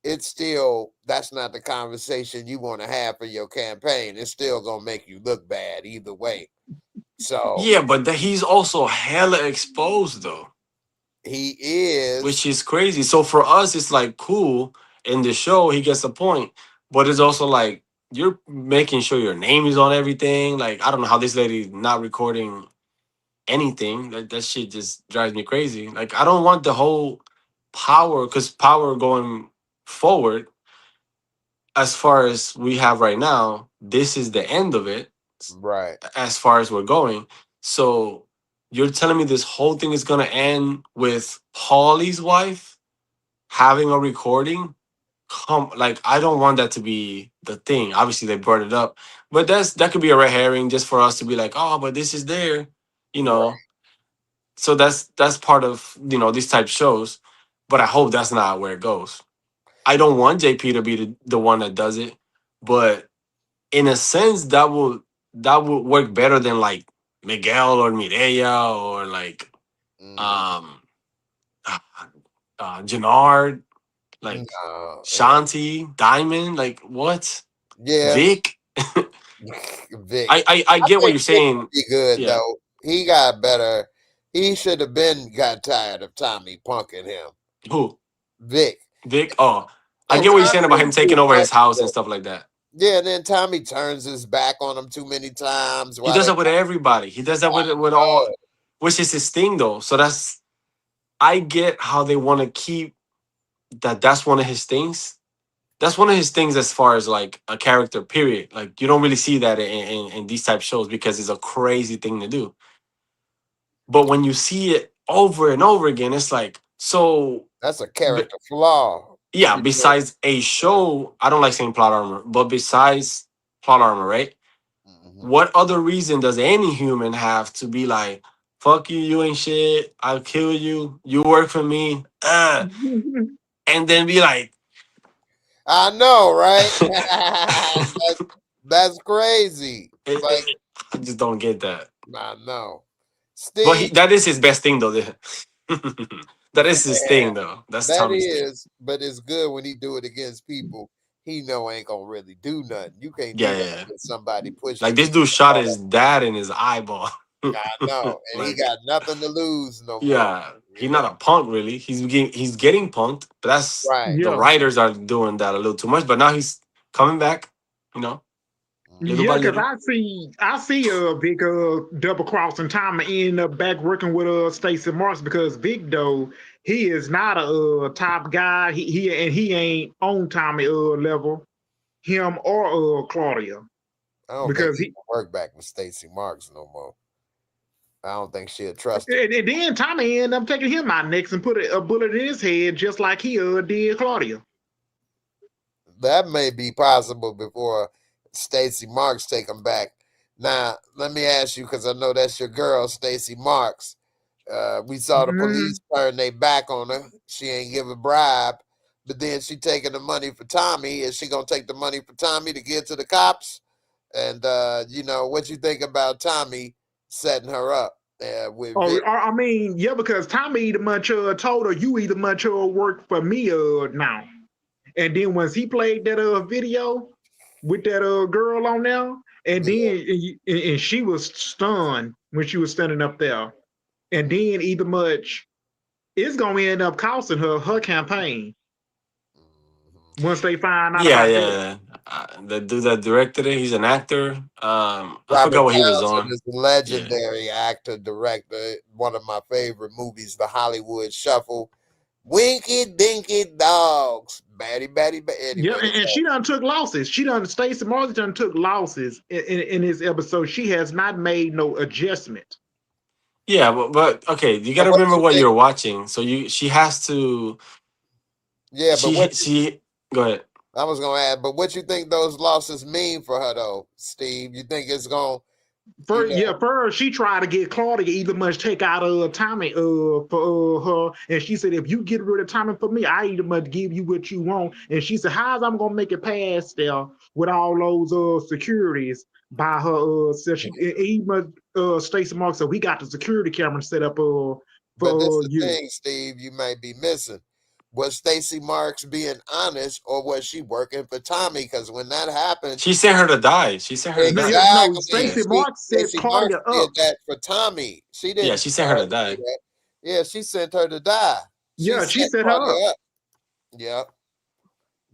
it's still that's not the conversation you want to have for your campaign. It's still gonna make you look bad either way. So yeah, but he's also hella exposed though. He is. which is crazy. So for us, it's like cool in the show. He gets a point, but it's also like you're making sure your name is on everything. Like I don't know how this lady not recording anything. That shit just drives me crazy. Like I don't want the whole power, because power going forward, as far as we have right now, this is the end of it. Right. As far as we're going. So you're telling me this whole thing is gonna end with Paulie's wife having a recording? Come, like I don't want that to be the thing. Obviously, they brought it up, but that could be a red herring just for us to be like, oh, but this is there, you Right. know. So that's part of these type shows, but I hope that's not where it goes. I don't want JP to be the one that does it, but in a sense that would work better than like Miguel or Mireya or like um uh, Jannard, like No. Shanti, Diamond, like what? Yeah. Vic. Vic. I I get what think you're Vic saying. would be good Yeah. though. He got better. He should have got tired of Tommy punking him. Who? Vic. Vic? Oh, I And get what you're saying about Tommy him taking over his house and flexible. stuff like that. Yeah, and then Tommy turns his back on him too many times. He While does they that with everybody. He does that with all, which is his thing though. So I get how they want to keep that's one of his things. That's one of his things as far as like a character, period. Like you don't really see that in these type shows because it's a crazy thing to do. But when you see it over and over again, it's like, so that's a character flaw. yeah, besides a show, I don't like saying plot armor, but besides plot armor, right? Mm-hmm. What other reason does any human have to be like, fuck you, you ain't shit, I'll kill you, you work for me, and then be like, I know, right? that's crazy. Like, I just don't get that. I know. But Steve, that is his best thing, though. That is his thing, though. That's that Tommy's thing. is, but it's good when he do it against people he know ain't gonna really do nothing. You can't do Yeah, that yeah. with somebody pushing Like you. this dude shot his dad in his eyeball. I know, and he Like, got nothing to lose no more. yeah, he's not a punk, really. He's getting punked, but that's right. the Yeah. writers are doing that a little too much. But now he's coming back, little Yeah, by because little. I see Vic double crossing Tom and end up back working with Stacey Marks because Vic though he is not a top guy. He ain't on Tommy level, him or Claudia. I don't Because think he can work back with Stacey Marks no more. I don't think she'll trust him. and then Tommy ended up taking him out next and put a bullet in his head just like he did Claudia. That may be possible before Stacey Marks take him back. Now, let me ask you, because I know that's your girl, Stacey Marks. We saw the police turn their back on her. She ain't give a bribe, but then she taking the money for Tommy. Is she gonna take the money for Tommy to give to the cops? And what you think about Tommy setting her up with Vic? I mean, yeah, because Tommy either much told her you either much work for me now. And then once he played that video with that girl on there, and then and she was stunned when she was standing up there. And then either much, it's gonna end up costing her campaign once they find out about that. The dude that directed it, he's an actor. I Robert forgot what he was Townsend on. is a legendary actor, director. One of my favorite movies, The Hollywood Shuffle. Winky Dinky Dogs. Batty. Yeah, and she done took losses. Stacey Marks done took losses in this episode. She has not made no adjustment. Yeah, but okay, you got to remember what you're watching. So she has to. Yeah, but she go ahead. I was gonna add, but what you think those losses mean for her though, Steve? You think it's gonna First she tried to get Claudia either much take out Tommy for her, and she said if you get rid of Tommy for me, I either much give you what you want. And she said, how's I'm gonna make it past there with all those securities by her so she even Stacey Marks said we got the security camera set up for but this is you. the thing, Steve, you might be missing. Was Stacey Marks being honest, or was she working for Tommy? Because when that happened, she sent her to die. She sent her to die. No, Stacey Marks set Claudia up. did that for Tommy. She didn't. Yeah, she sent her to die. Yeah, she sent her to die. She Yeah, she set set her up. Claudia up. Yep.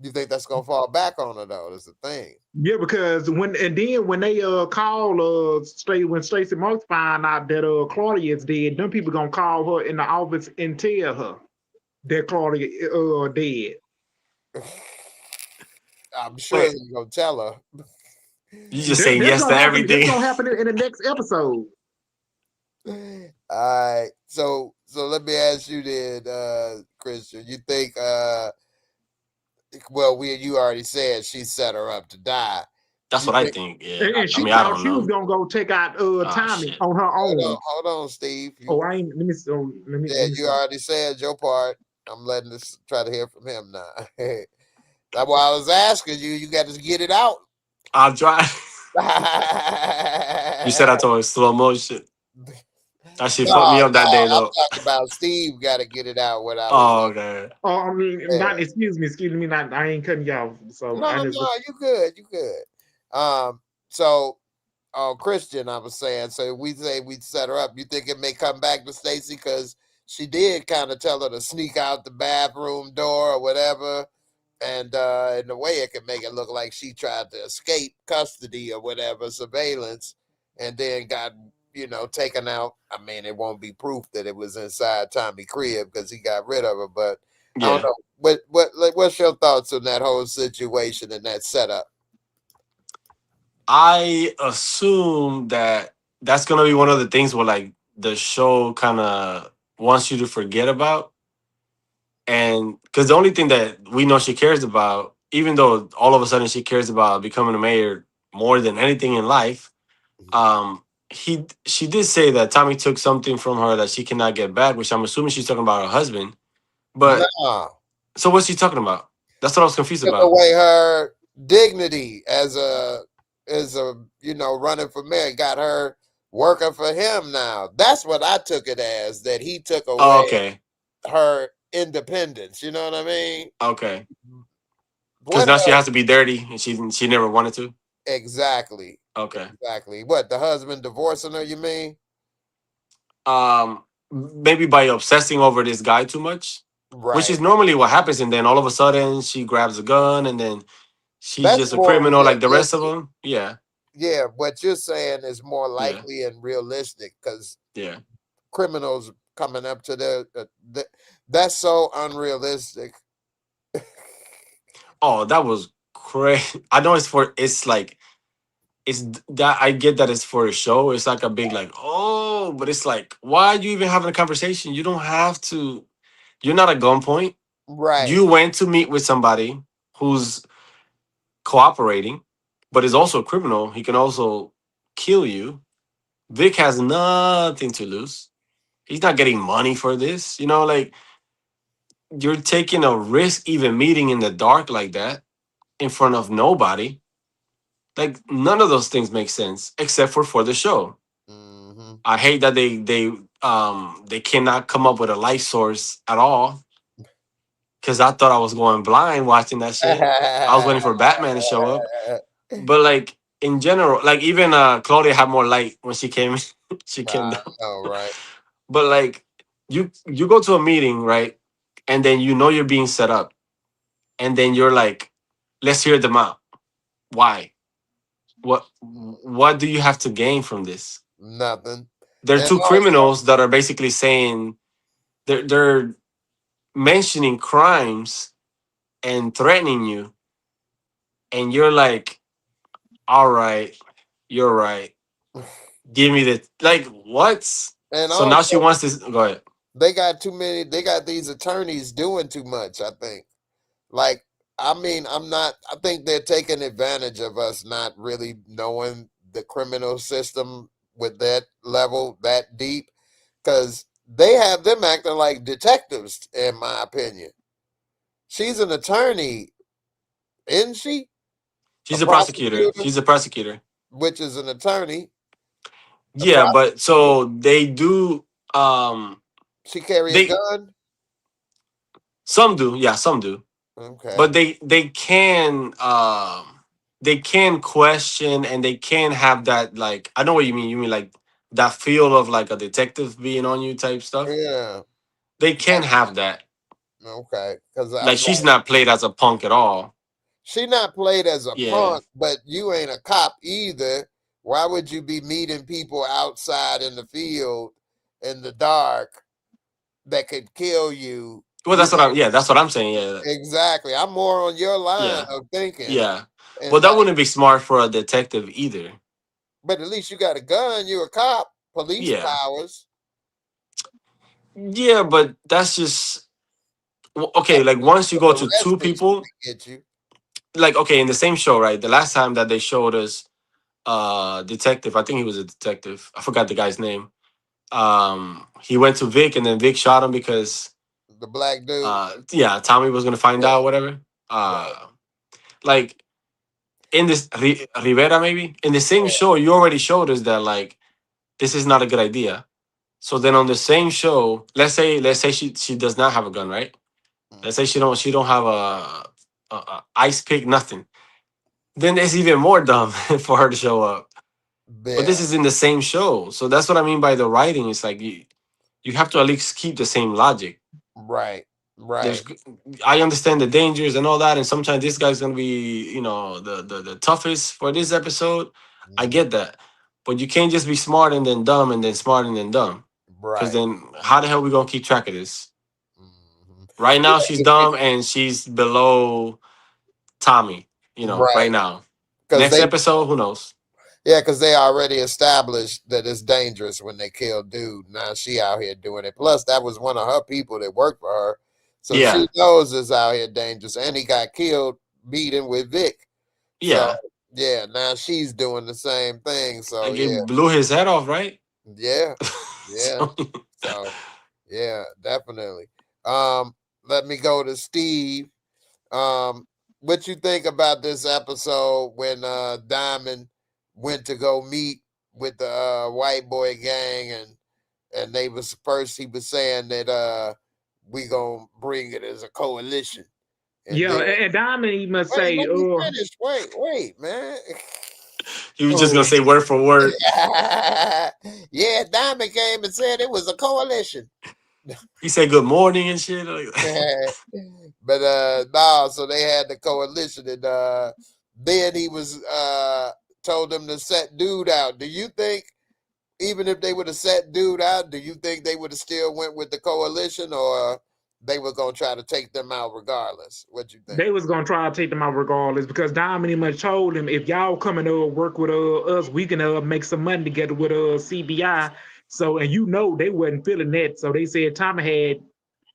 You think that's gonna fall back on her though? That's the thing. Yeah, because when they call when Stacey Moss find out that Claudia is dead, them people gonna call her in the office and tell her that Claudia dead. I'm sure Wait, they're gonna tell her. you just saying That's yes to gonna happen. That's everything. gonna happen in the next episode. All right. So let me ask you then, Christian. You think well, you already said she set her up to die. That's You what I think think. Yeah. And I she mean, I thought don't she was know. gonna go take out Ah, Tommy shit. on her own. hold on, Steve. Oh, I ain't. Let me. Oh, let me. Yeah, Let me you stop. already said your part. I'm letting this try to hear from him now. That's why I was asking you. You got to get it out. I'll try. You said I told her slow motion. That shit No, fucked me up that day I'm though. talking about Steve. Got to get it out. What I was Oh, okay. Oh, I mean, saying. not. Excuse me. Not. I ain't cutting y'all. So I No, just. you good. You good. So Christian, I was saying. So we say we set her up. You think it may come back to Stacy because she did kind of tell her to sneak out the bathroom door or whatever. And in a way, it could make it look like she tried to escape custody or whatever, surveillance, and then got, taken out. I mean, it won't be proof that it was inside Tommy crib because he got rid of her. But I don't Yeah. know. What's your thoughts on that whole situation and that setup? I assume that that's gonna be one of the things where like the show kind of wants you to forget about, and because the only thing that we know she cares about, even though all of a sudden she cares about becoming a mayor more than anything in life, she did say that Tommy took something from her that she cannot get back, which I'm assuming she's talking about her husband. But Nah, so what's she talking about? That's what I was confused took about. away her dignity as a running for mayor. Got her working for him now. That's what I took it as, that he took Oh, away okay, her independence. You know what I mean? okay. Because What now she else? has to be dirty, and she never wanted to. Exactly. Okay. Exactly. What, the husband divorcing her, you mean? Maybe by obsessing over this guy too much, which Right. is normally what happens, and then all of a sudden she grabs a gun, and then she's That's just a more criminal like the rest of realistic. them. Yeah, Yeah, what you're saying is more yeah, likely and realistic because yeah. criminals coming up to that's so unrealistic. Oh, that was crazy. I know it's like that. I get that it's for a show. It's like a big like but it's like, why are you even having a conversation? You don't have to. You're not at gunpoint. Right. You went to meet with somebody who's cooperating, but is also a criminal. He can also kill you. Vic has nothing to lose. He's not getting money for this. Like you're taking a risk even meeting in the dark like that in front of nobody. Like none of those things make sense except for the show. Mm-hmm. I hate that they cannot come up with a light source at all because I thought I was going blind watching that shit. I was waiting for Batman to show up. But like in general, like even Claudia had more light when she came she came I down. know, right? But like you go to a meeting, right? And then you're being set up. And then you're like, let's hear them out. Why? What do you have to gain from this? Nothing. They're And two also, criminals that are basically saying they're mentioning crimes and threatening you, and you're like, all right, you're right. Give me the like what? and So now she also, wants this. Go ahead. they got too many. They got these attorneys doing too much. I think. Like, I mean, I'm not. I think they're taking advantage of us not really knowing the criminal system with that level, that deep, because they have them acting like detectives. In my opinion, she's an attorney, isn't she? A She's a prosecutor. prosecutor, She's a prosecutor. which is an attorney. A Yeah, but prosecutor. so they do. She carry a They gun. some do. Yeah, some do. Okay. But they can question and they can have that like I know what you mean. You mean like that feel of like a detective being on you type stuff. Yeah. They can't have that. Okay. Because Like I'm she's like, not played as a punk at all. she not played as a Yeah. punk, but you ain't a cop either. Why would you be meeting people outside in the field in the dark that could kill you? Well, You that's what know, I'm. Yeah, that's what I'm saying. Yeah, exactly. I'm more on your line yeah, of thinking, yeah. But and that like, wouldn't be smart for a detective either. but at least you got a gun. You're a cop, police Yeah, powers. yeah. But that's just Got okay. Like once you go to to arrest two bitches people, to get you. like okay, in the same show, right? The last time that they showed us, detective. I think he was a detective. I forgot the guy's name. He went to Vic, and then Vic shot him because, The black dude. yeah, Tommy was gonna find Yeah, out whatever. right. Like in this Rivera, maybe in the same show, you already showed us that like this is not a good idea. So then on the same show, let's say she does not have a gun, right? Let's say she don't have a ice pick, nothing. Then it's even more dumb for her to show up. But Yeah, this is in the same show, so that's what I mean by the writing. It's like you have to at least keep the same logic. right, There's right. I understand the dangers and all that, and sometimes this guy's gonna be the toughest for this episode. I Mhm. get that, but you can't just be smart and then dumb and then smart and then dumb, because Right. then how the hell we gonna keep track of this? Mhm. Right now she's Yeah, dumb and she's below Tommy. Right right. now. Because Next they, episode, who knows? yeah, because they already established that it's dangerous when they kill dude. Now she out here doing it. Plus, that was one of her people that worked for her, so Yeah, she knows it's out here dangerous. And he got killed beating with Vic. So yeah. yeah, now she's doing the same thing. So Like it yeah, blew his head off, right? yeah, yeah. So, So yeah, definitely. Um, Let me go to Steve. Um, what you think about this episode when Diamond went to go meet with the white boy gang, and they was first he was saying that we gonna bring it as a coalition, and Yeah, then and Diamond he must wait, say, let me finish. Wait, man. he was just gonna oh, say word for word. Yeah, Diamond came and said it was a coalition. He said good morning and shit. Like, But no, so they had the coalition, and then he was told them to set dude out. Do you think even if they would have set dude out, do you think they would have still went with the coalition, or they were gonna try to take them out regardless? What you think? they was gonna try to take them out regardless because Diamond he much told him if y'all come and work with us, we can make some money together with CBI. So and they wasn't feeling that. So they said Tommy had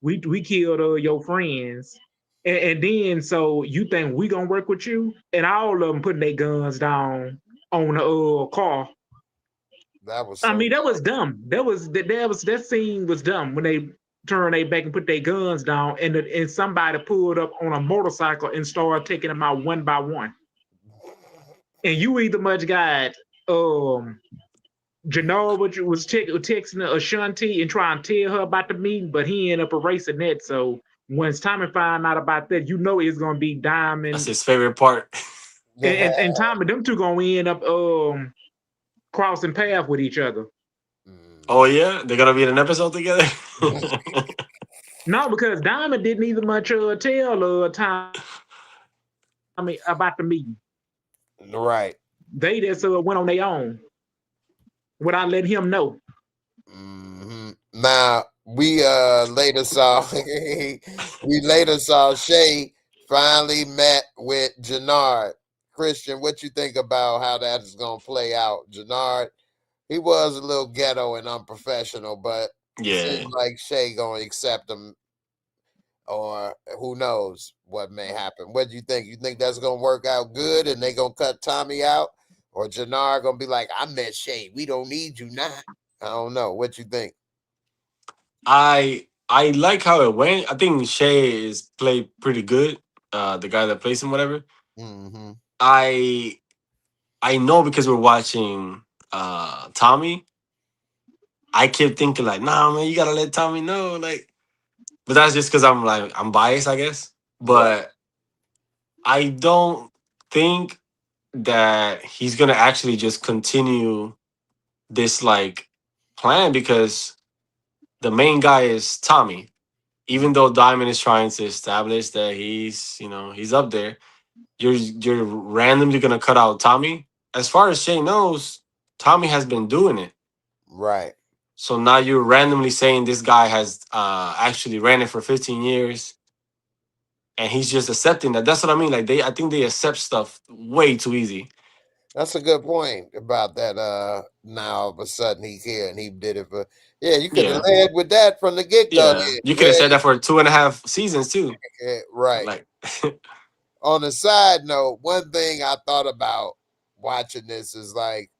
we killed your friends. And then so you think we gonna work with you? And all of them putting their guns down on the car. That was I so mean, that was dumb. That scene was dumb when they turned their back and put their guns down, and somebody pulled up on a motorcycle and started taking them out one by one. And you either much got Janelle, which was texting Ashanti and trying to tell her about the meeting, but he ended up erasing that. So once Tommy found out about that, it's gonna be that's Diamond his favorite part. and Tommy. Them two gonna end up crossing paths with each other. Oh yeah, they're gonna be in an episode together. No, because Diamond didn't even much tell Tommy about the meeting. right. They just went on their own without letting him know. Now we later saw we later saw Shay finally met with Jannard. Christian, what you think about how that is gonna play out? Jannard, he was a little ghetto and unprofessional, but it seems Yeah, like Shay gonna accept him, or who knows what may happen. What do you think? You think that's gonna work out good and they gonna cut Tommy out? Or Jannard gonna be like, I met Shay, we don't need you now. I don't know. What you think? I like how it went. I think Shay is played pretty good. The guy that plays him, whatever. Mm-hmm. I I know because we're watching Tommy. I kept thinking like, nah, man, you gotta let Tommy know, like. But that's just because I'm biased, I guess. Right. But I don't think that he's gonna actually just continue this like plan because the main guy is Tommy. Even though Diamond is trying to establish that he's up there, you're randomly gonna cut out Tommy. As far as Shay knows, Tommy has been doing it. Right. So now you're randomly saying this guy has actually ran it for 15 years and he's just accepting that. That's what I mean. Like I think they accept stuff way too easy. That's a good point about that. Now all of a sudden he's here and he did it for. Yeah, you could have Yeah. led with that from the get go. Yeah. You could have said that for 2.5 seasons too. Right. Like On a side note, one thing I thought about watching this is like,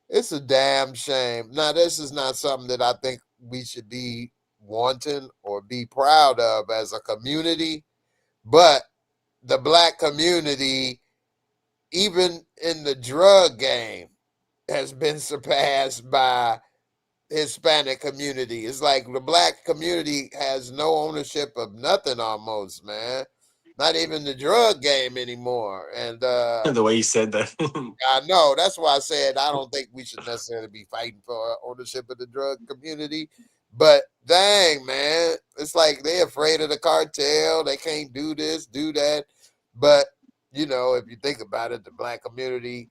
it's a damn shame. Now, this is not something that I think we should be wanting or be proud of as a community, but the black community, even in the drug game, has been surpassed by Hispanic community. It's like the black community has no ownership of nothing almost, man. Not even the drug game anymore. And the way you said that. I know. That's why I said I don't think we should necessarily be fighting for ownership of the drug community. But dang, man, it's like they're afraid of the cartel. They can't do this, do that. But, if you think about it, the black community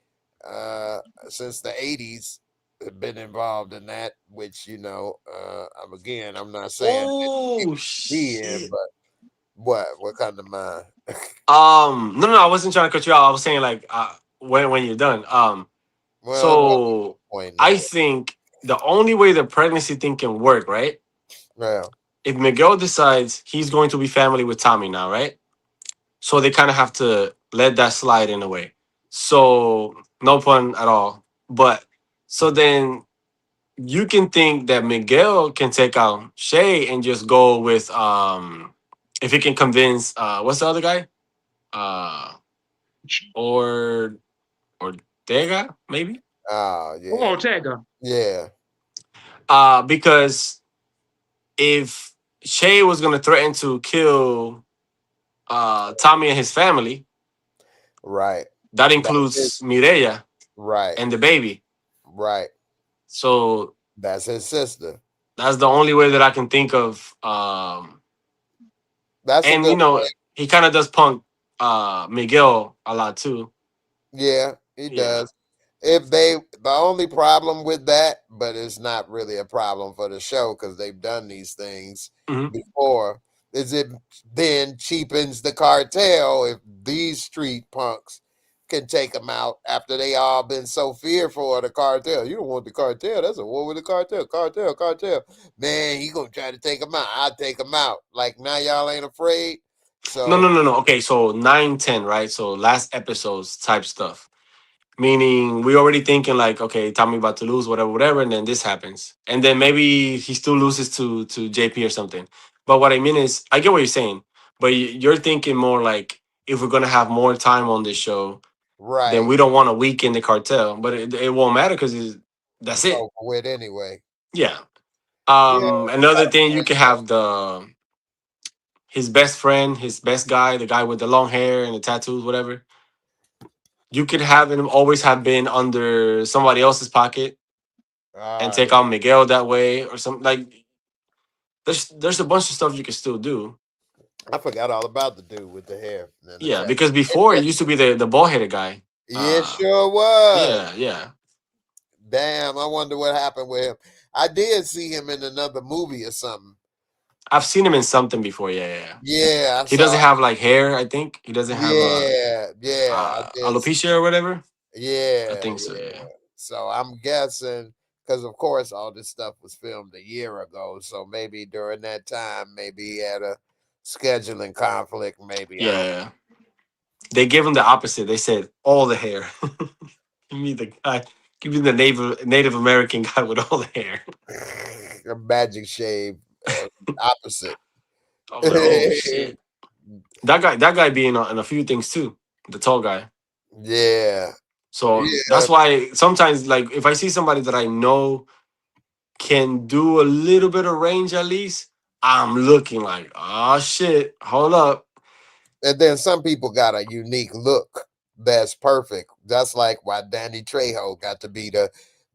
since the 80s have been involved in that, which, I'm not saying Oh be in, shit. but what kind of mind? No, I wasn't trying to cut you out. I was saying like when you're done. Well, it wasn't So pointing I that think the only way the pregnancy thing can work, right? way. Well, If Miguel decides he's going to be family with Tommy now, right? So they kind of have to let that slide in a way. So no pun at all. But so then you can think that Miguel can take out Shay and just go with if he can convince what's the other guy? Uh or Ortega, maybe? oh yeah, Oh, Ortega. yeah, Because if Shay was gonna threaten to kill Tommy and his family, right, that that's it, includes Mireya right, and the baby. right. So That's his sister. that's the only way that I can think of. That's a And good point. he kind of does punk Miguel a lot too. Yeah, he Yeah. does. The only problem with that, but it's not really a problem for the show because they've done these things Mhm. before, is it then cheapens the cartel if these street punks can take them out after they all been so fearful of the cartel. You don't want the cartel. That's a war with the cartel. Cartel. Man, he gonna try to take them out. I'll take them out. Like now y'all ain't afraid. No, So no, no, no. Okay, so 9, 10, right? So last episodes type stuff. Meaning we already thinking like, okay, Tommy about to lose, whatever, and then this happens. And then maybe he still loses to JP or something. But what I mean is, I get what you're saying, but you're thinking more like if we're gonna have more time on this show, then right. we don't want to weaken the cartel. But it won't matter because that's It's it. over with anyway. Yeah. Yeah, you got Another a thing you point can there. have his best friend, his best guy, the guy with the long hair and the tattoos, whatever. You could have him always have been under somebody else's pocket and Ah, take out Miguel that way or something. Like there's a bunch of stuff you can still do. I forgot all about the dude with the hair and the Yeah, tattoo. because before it used to be the bald headed guy. Yeah, sure was. Yeah. Damn, I wonder what happened with him. I did see him in another movie or something. I've seen him in something before. Yeah. Yeah, I He saw. doesn't have like hair. I think he doesn't have Yeah, I did. alopecia or whatever. I Yeah, think so. yeah. Yeah. So I'm guessing because, of course, all this stuff was filmed a year ago. So maybe during that time, maybe he had a scheduling conflict. Maybe I don't. Yeah. They gave him the opposite. They said all the hair. Give me the guy. Give me the Native American guy with all the hair. A magic shave, opposite. I was like, oh shit. That guy being in a few things too. The tall guy. Yeah, So yeah. that's why sometimes, like, if I see somebody that I know can do a little bit of range at least, I'm looking like, oh shit, hold up. And then some people got a unique look that's perfect. That's like why Danny Trejo got to be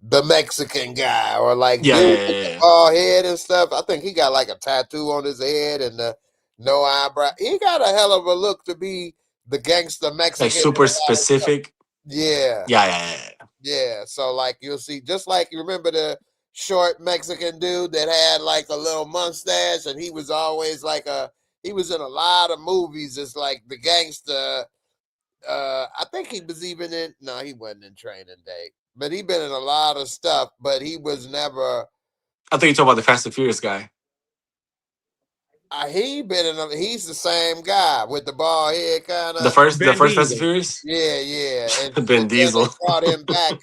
the Mexican guy, or like Yeah, dude yeah, with yeah, the yeah. bald head and stuff. I think he got like a tattoo on his head and no eyebrow. He got a hell of a look to be the gangster Like Mexican. super specific. Yeah, Yeah, yeah, yeah. yeah. So like you'll see, just like you remember the short Mexican dude that had like a little mustache, and he was always like he was in a lot of movies as like the gangster. I think he was even in. No, he wasn't in Training Day, but he been in a lot of stuff. But he was never. I think you're talking about the Fast and Furious guy. He been in. He's the same guy with the bald head, kind The of. first, the Van first Fast and Diesel. Furious. Yeah, yeah. And Ben then they Diesel. brought him back.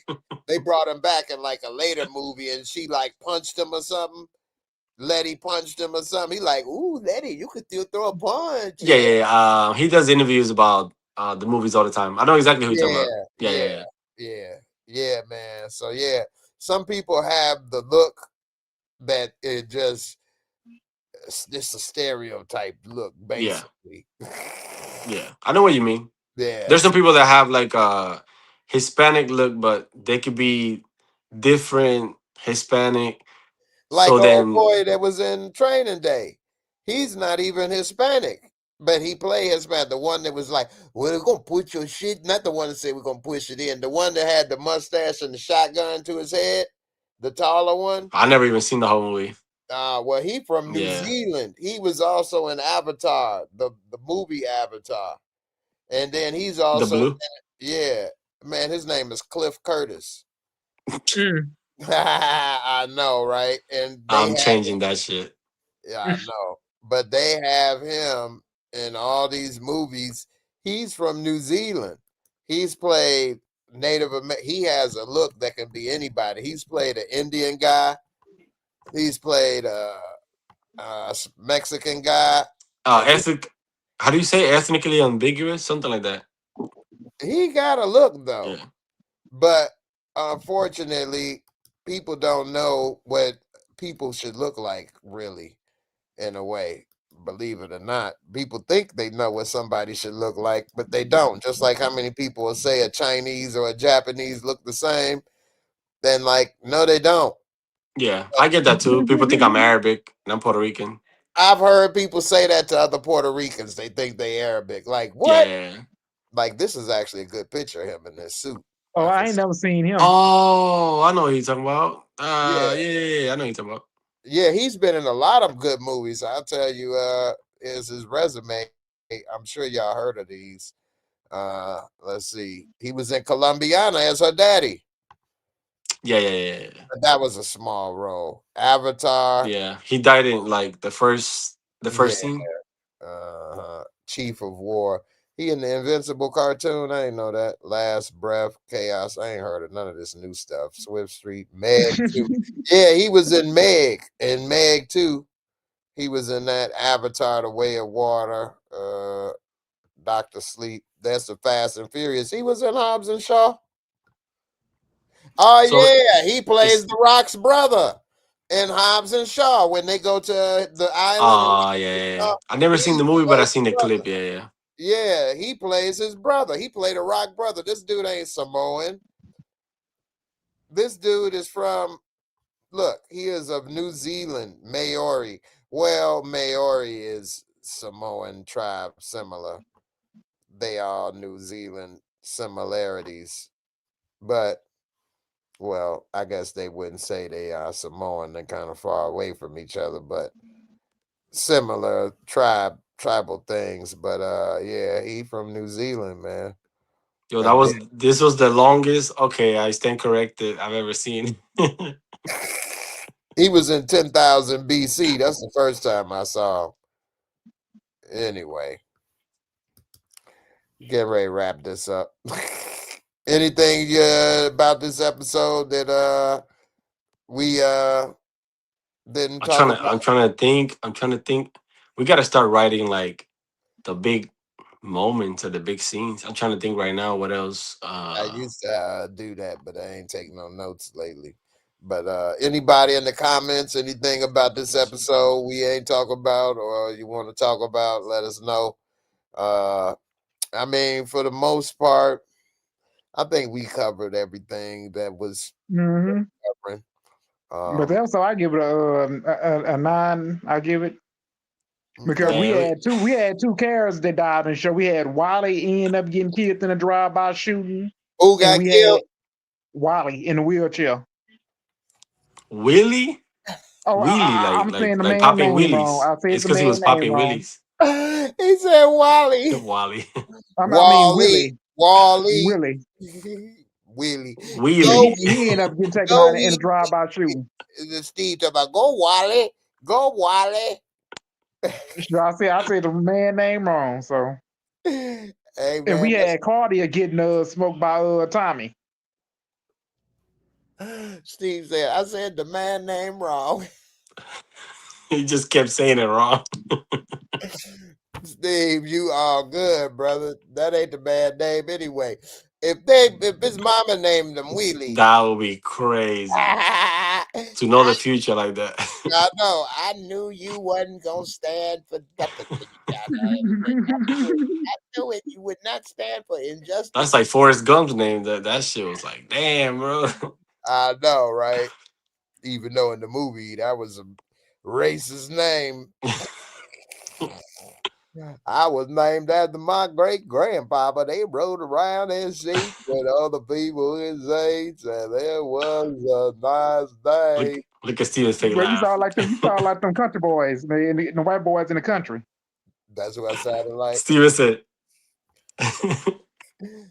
They brought him back in like a later movie, and she like punched him or something. Letty punched him or something. He like, ooh, Letty, you could still throw a punch. Yeah, yeah, yeah. He does interviews about the movies all the time. I know exactly who you're talking Yeah, about. Yeah, yeah, yeah, yeah. yeah, yeah, man. So yeah, some people have the look that it just it's a stereotype look, Yeah, basically. yeah. I know what you mean. There's Yes. some people that have like a Hispanic look, but they could be different Hispanic. Like So old then, boy that was in Training Day. He's not even Hispanic, but he played Hispanic. The one that was like, we're gonna put your shit, not the one that said we're gonna push it in. The one that had the mustache and the shotgun to his head, the taller one. I never even seen the whole movie. Well, he from New Yeah, Zealand. He was also in Avatar, the movie Avatar. And then he's the also, blue. yeah, man, his name is Cliff Curtis. Mm. I know, right? And they I'm have, changing that shit. yeah, I know, but they have him in all these movies. He's from New Zealand. He's played Native American. He has a look that can be anybody. He's played an Indian guy. He's played a Mexican guy. Ethnic. How do you say ethnically ambiguous? Something like that. He got a look though, Yeah, but unfortunately, people don't know what people should look like, really, in a way. Believe it or not, people think they know what somebody should look like, but they don't. Just like how many people will say a Chinese or a Japanese look the same, then like, no, they don't. yeah. I get that too. People think I'm Arabic and I'm Puerto Rican. I've heard people say that to other Puerto Ricans. They think they Arabic. Like, Yeah, what? yeah, yeah. Like, this is actually a good picture of him in this suit. Oh, I I can ain't see. never seen him. Oh, I know what you're talking about. Yeah. Yeah, yeah, yeah. I know what you're talking about. Yeah, he's been in a lot of good movies. I'll tell you, is his resume. I'm sure y'all heard of these. Let's see. He was in Columbiana as her daddy, Yeah, yeah, yeah, yeah. but that was a small role. Avatar, Yeah, he died in like the yeah, first scene. Chief of War. He in the Invincible cartoon. I ain't know that. Last Breath, Chaos. I ain't heard of none of this new stuff. Swift Street, Meg 2. Yeah, he was in Meg. In Meg 2. He was in that Avatar, The Way of Water, Dr. Sleep. That's the Fast and Furious. He was in Hobbs and Shaw. Oh, So yeah. He plays it's The Rock's brother in Hobbs and Shaw when they go to the island. And yeah, yeah, yeah. I never seen he the movie, but I plays seen the the brother. clip. Yeah, yeah. Yeah, he plays his brother. He played a Rock brother. This dude ain't Samoan. This dude is from, look, he is of New Zealand, Maori. Well, Maori is Samoan tribe, similar. They all New Zealand similarities. But, well, I guess they wouldn't say they are Samoan. They're kind of far away from each other, but similar tribal things. But yeah, he from New Zealand, man. Yo, And this was the longest. Okay, I stand corrected I've ever seen. he was in 10,000 BC. That's the first time I saw him. Anyway, get ready to wrap this up. Anything about this episode that we didn't talk about? I'm trying to think. I'm trying to think. We got to start writing like the big moments or the big scenes. I'm trying to think right now what else. I used to do that, but I ain't taking no notes lately. But anybody in the comments, anything about this episode we ain't talk about or you want to talk about, let us know. I mean, for the most part, I think we covered everything that was Mm-hmm. covering. But also, I give it a 9. I give it because Okay. we had two characters that died in the show. We had Wally end up getting killed in a drive-by shooting, Who and got we killed? had Wally in a wheelchair. Willie? Oh, Wheelie, I'm saying the like man popping name wrong. wheelies. I said It's the because he man was name popping wrong. wheelies. He said Wally. Wally. I mean Wally. Willie. Willie. Go, Wheelie. He ended up getting taken go, out in a Willie. drive-by shooting. Steve talking about go, Wally. Go, Wally. So I said the man name wrong. So, Hey, and man. we had Claudia getting smoked by Tommy. Steve said, I said the man name wrong. He just kept saying it wrong. Steve, you are good, brother. That ain't the man name anyway. If his mama named him Wheelie. That would be crazy. To know the future like that. I know. I knew you wasn't gonna stand for nothing when you got there. I knew it. You would not stand for injustice. That's like Forrest Gump's name. That shit was like, damn, bro. I know, right? Even though in the movie that was a racist name. I was named after my great grandpapa. They rode around in seats with other people in seats, and it was a nice day. Look at Steven's fake Well, you laugh. sound like them country boys, man, the white boys in the country. That's what I sounded like. Steven said.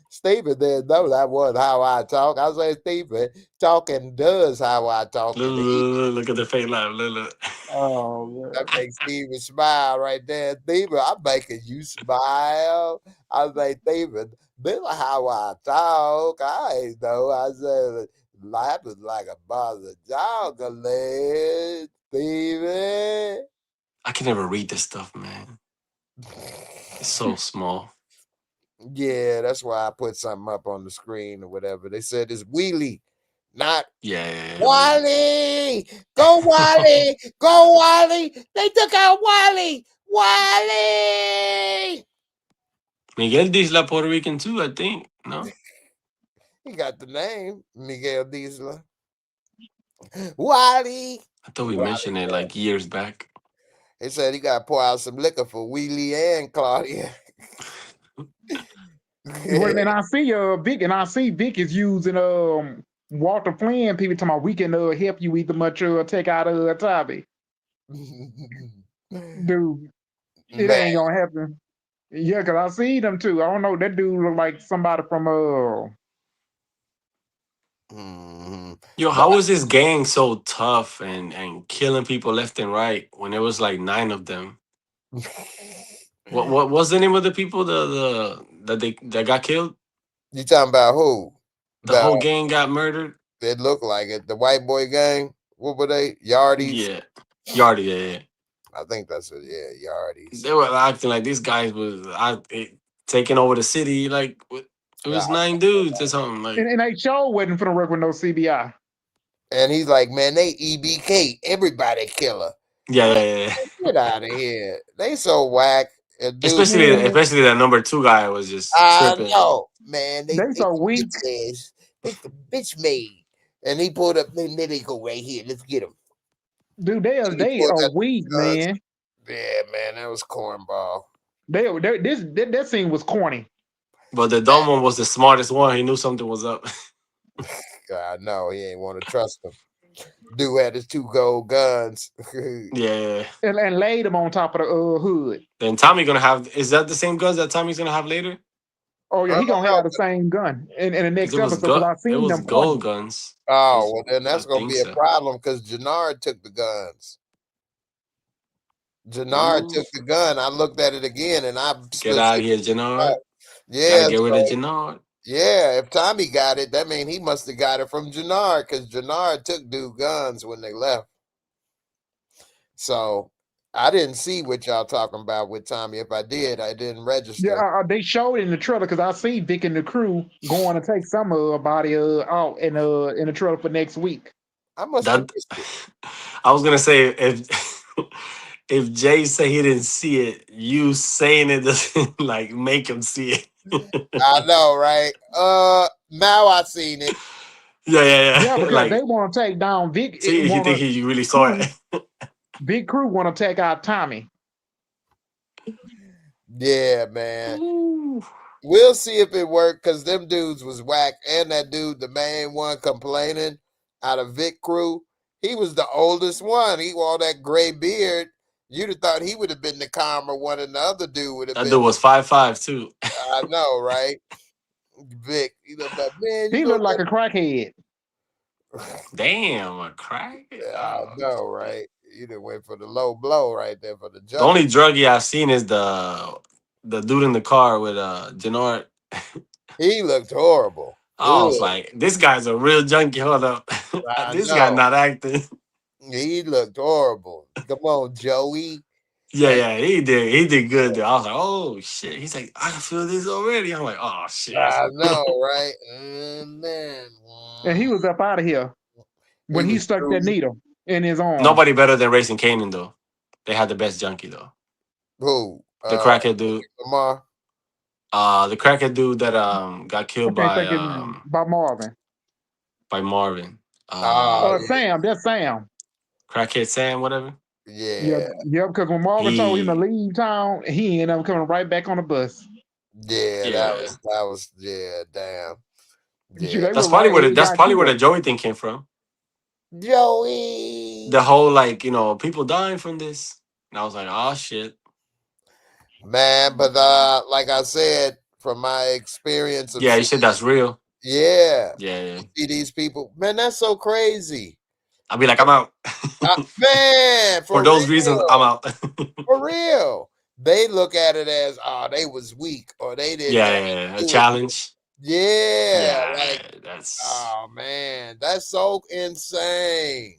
Stephen didn't know that was how I talk. I say Stephen talking does how I talk. Look at the fake laugh. Look. Oh, That makes Steven smile right there. Steven, I'm making you smile. I say, Steven, this is how I talk. I ain't know. I said, laughing like a box of chocolate, Steven. I can never read this stuff, man. It's so small. Yeah, that's why I put something up on the screen or whatever. They said it's Wheelie, not Wally. Go, Wally. Go, Wally. They took out Wally. Wally. Miguel Disla Puerto Rican too, I think. No? He got the name, Miguel Diesel. Wally. I thought we mentioned it like years back. They said he got to pour out some liquor for Wheelie and Claudia. and I see Vic is using Walter Flynn. People talking about we can help you either much take out Tommy. Dude, it ain't gonna happen. Yeah, cause I see them too. I don't know. That dude look like somebody from Yo, how was this gang so tough and killing people left and right when there was like 9 of them? What was the name of the people that got killed? You talking about who? The whole gang got murdered. It looked like it. The white boy gang. What were they? Yardies. Yeah, Yardy. Yeah. I think that's it. Yeah, Yardies. They were acting like these guys was taking over the city. Like it was 9 dudes or something. Like, and they sure wasn't finna work with no CBI. And he's like, man, they EBK, everybody killer. Yeah. Get out of here. They so whack. Especially that number 2 guy was just tripping. I know, man. They so weak. They the bitch made. And he pulled up, then they go right here. Let's get him. Dude, they are weak, man. Yeah, man, that was cornball. That scene was corny. But the dumb one was the smartest one. He knew something was up. God, no, he ain't want to trust him. Dude had his 2 gold guns. Yeah. And laid him on top of the hood. Then Tommy gonna have, is that the same guns that Tommy's gonna have later? Oh yeah, he gonna have the same gun in the next episode. Because I seen them gold guns. Oh, well then that's gonna be a problem because Jannard took the guns. Jannard took the gun. I looked at it again and I get out of here, Jannard. Yeah, gotta get rid of Jannard. Yeah, if Tommy got it, that means he must have got it from Jannard because Jannard took dude guns when they left. So I didn't see what y'all talking about with Tommy. If I did, I didn't register. Yeah, they showed it in the trailer because I see Vic and the crew going to take some body out in the trailer for next week. I must. I was gonna say if Jay say he didn't see it, you saying it doesn't like make him see it. I know, right? Now I seen it. Yeah, because Like, they want to take down Vic. see if you think he really saw it. Big Crew want to take out Tommy. Yeah, man. Ooh. We'll see if it worked because them dudes was whack. And that dude, the main one complaining out of Vic Crew, he was the oldest one. He wore that gray beard. You'd have thought he would have been the calmer one, and the other dude would have That been. dude was 5'5" too. I know, right? Vic, he looked like, man, you He looked like a crackhead. Damn, a crack. I know, right? You done went for the low blow right there for the The only jungle. druggie I've seen is the dude in the car with Jannard. He looked horrible. I was Ugh, like, this guy's a real junkie. Hold up. I This guy know. not acting. He looked horrible. Come on, Joey. Yeah, Like, yeah, he did. He did good there. I was like, oh shit. He's like, I can feel this already. I'm like, oh shit. I know, right? Man. And he was up out of here when he was stuck that cruising. needle in his arm. Nobody better than Racing Kanan though. They had the best junkie though. Who? The crackhead dude. Lamar. The crackhead dude that got killed by Marvin. By Marvin. Yeah. Sam, that's Sam. Crackhead Sam, whatever. Yeah. Yeah, because when Marvin told him to leave town, he ended up coming right back on the bus. Yeah, that was damn. Yeah. That's probably where the Joey thing came from. Joey. The whole like, people dying from this. And I was like, oh shit. Man, but like I said, from my experience of you said that's real. Yeah. Yeah. You see these people, man, that's so crazy. I'll be like, I'm out. Man, for those reasons, I'm out. For real. They look at it as, they was weak or they didn't. Yeah, a challenge. Yeah. That's. Oh man, that's so insane.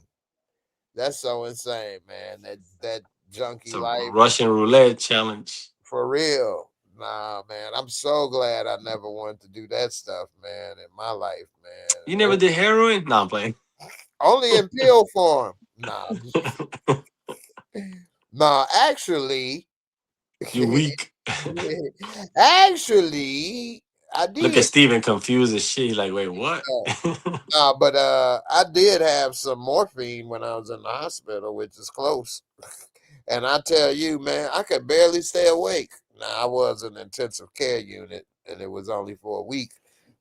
That's so insane, man. That junkie life. Russian roulette challenge. For real. Nah, man. I'm so glad I never wanted to do that stuff, man, in my life, man. You never did heroin? No, I'm playing. Only in pill form. Nah. Nah, actually. You weak. Actually, I did. Look at Steven confused as shit. He's like, wait, what? But I did have some morphine when I was in the hospital, which is close. And I tell you, man, I could barely stay awake. Now, I was in an intensive care unit, and it was only for a week.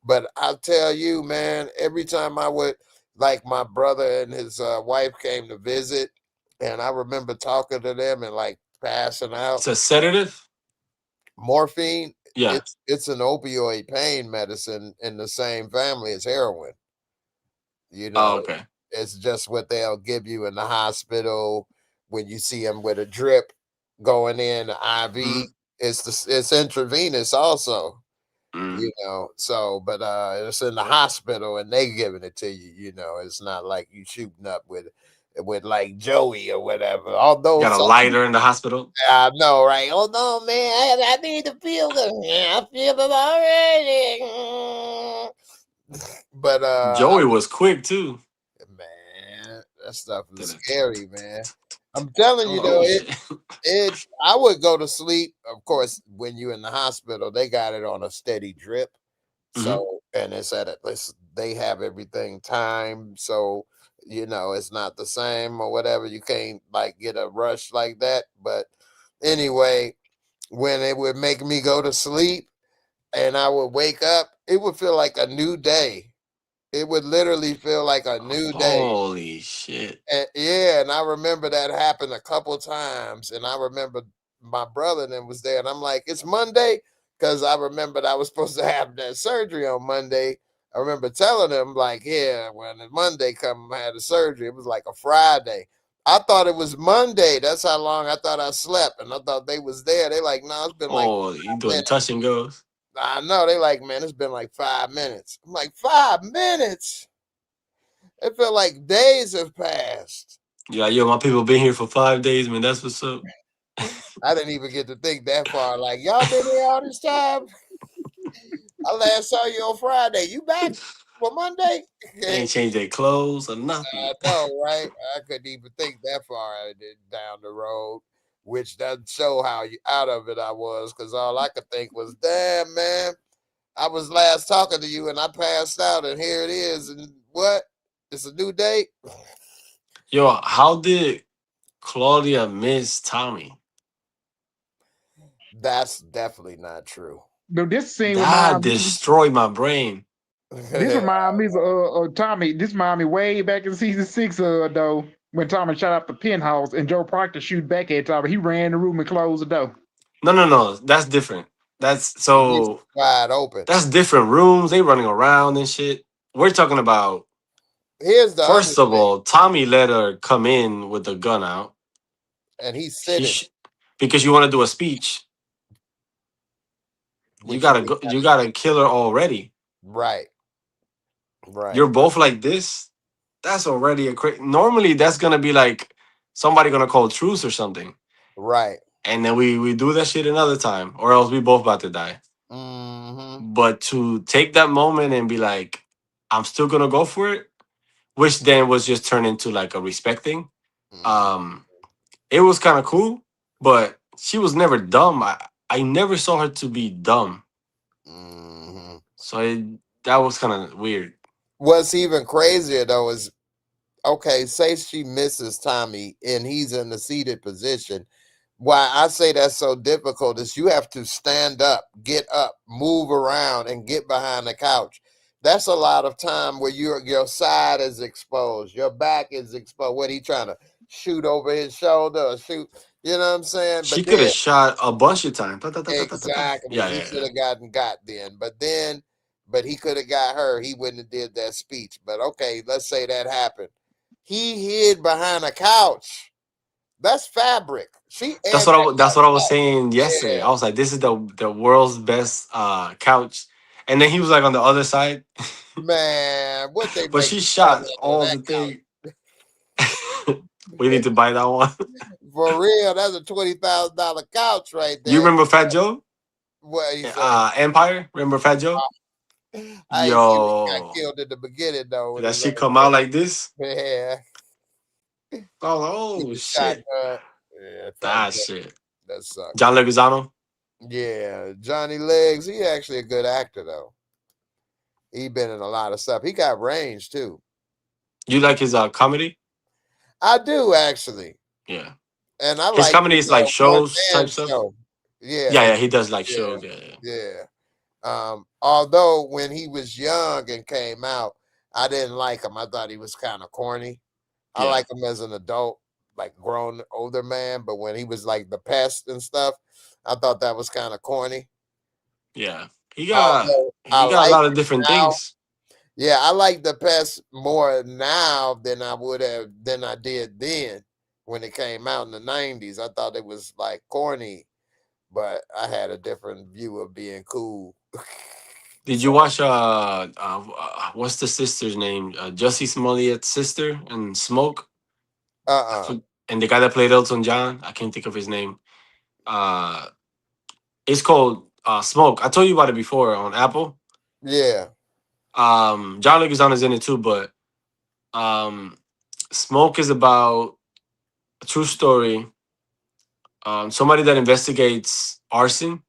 But I tell you, man, every time I would, like my brother and his wife came to visit, and I remember talking to them and like passing out. It's a sedative? Morphine? Yeah. It's an opioid pain medicine in the same family as heroin. Okay. It's just what they'll give you in the hospital when you see them with a drip going in the IV. Mm-hmm. It's intravenous also. So but it's in the hospital and they giving it to you. It's not like you shooting up with like Joey or whatever. Although got a lighter in the hospital. I know, right? Oh no, man, I need to feel good. I feel it already. But Joey was quick too. Man, that stuff is scary, man. I'm telling you though, I would go to sleep. Of course, when you're in the hospital, they got it on a steady drip. So, and it's they have everything timed. So, it's not the same or whatever. You can't like get a rush like that. But anyway, when it would make me go to sleep and I would wake up, it would feel like a new day. It would literally feel like a new day. Holy shit. And I remember that happened a couple times. And I remember my brother then was there. And I'm like, it's Monday? Because I remembered I was supposed to have that surgery on Monday. I remember telling him, like, yeah, when the Monday come, I had the surgery. It was like a Friday. I thought it was Monday. That's how long I thought I slept. And I thought they was there. They like, no, it's been you doing touch and goes? I know. They like, man, it's been like 5 minutes. I'm like, 5 minutes? It felt like days have passed. Yeah, my people been here for 5 days, man. That's what's up. I didn't even get to think that far. Like, y'all been here all this time? I last saw you on Friday. You back for Monday? They ain't changed their clothes or nothing. I know, right? I couldn't even think that far down the road. which doesn't show how out of it I was, because all I could think was, damn, man, I was last talking to you and I passed out, and here it is. And what? It's a new date? Yo, how did Claudia miss Tommy? That's definitely not true. Dude, this scene That destroyed my brain. This reminds me of Tommy. This reminds me way back in season 6, though, when Tommy shot up the penthouse and Joe Proctor shoot back at Tommy. He ran the room and closed the door. No. That's different. That's so wide open. That's different rooms. They running around and shit. We're talking about. Here's the First of all, Tommy let her come in with the gun out, and he's sitting because you want to do a speech. You gotta go. You gotta kill her already. Right. You're both like this. That's already a crazy. Normally, that's gonna be like somebody gonna call truce or something. Right. And then we do that shit another time, or else we both about to die. Mm-hmm. But to take that moment and be like, I'm still gonna go for it, which then was just turned into like a respect thing. It was kind of cool, but she was never dumb. I never saw her to be dumb. Mm-hmm. So that was kind of weird. What's even crazier though is, okay, say she misses Tommy and he's in the seated position. Why I say that's so difficult is you have to stand up, get up, move around, and get behind the couch. That's a lot of time where your side is exposed, your back is exposed. What he trying to shoot over his shoulder or shoot? You know what I'm saying? She could have shot a bunch of times. Exactly. Yeah, he should have gotten then. But he could have got her. He wouldn't have did that speech. But okay, let's say that happened. He hid behind a couch. That's fabric. That's what I was saying yesterday. Yeah. I was like, this is the world's best couch. And then he was like on the other side. Man, what they but she shot all the thing. We need to buy that one. For real, that's a $20,000 couch right there. You remember Fat Joe? What he said? Empire? Remember Fat Joe? I got killed in the beginning though. Did that shit come out like this? Yeah. Oh shit. Yeah, that shit. That sucks. John Leguizamo? Yeah, Johnny Legs. He actually a good actor though. He been in a lot of stuff. He got range too. You like his comedy? I do actually. Yeah. And I his like comedy is like shows type stuff. Yeah. He does like shows. Yeah. Although when he was young and came out, I didn't like him. I thought he was kind of corny. I like him as an adult, like grown older man. But when he was like the pest and stuff, I thought that was kind of corny. Yeah. He got a lot of different things. Yeah, I like the pest more now than I did then when it came out in the 90s. I thought it was like corny, but I had a different view of being cool. Did you watch what's the sister's name? Jussie Smollett's sister in Smoke? And the guy that played Elton John, I can't think of his name. It's called Smoke. I told you about it before on Apple. Yeah. John Leguizamo is in it too, but Smoke is about a true story. Somebody that investigates arson,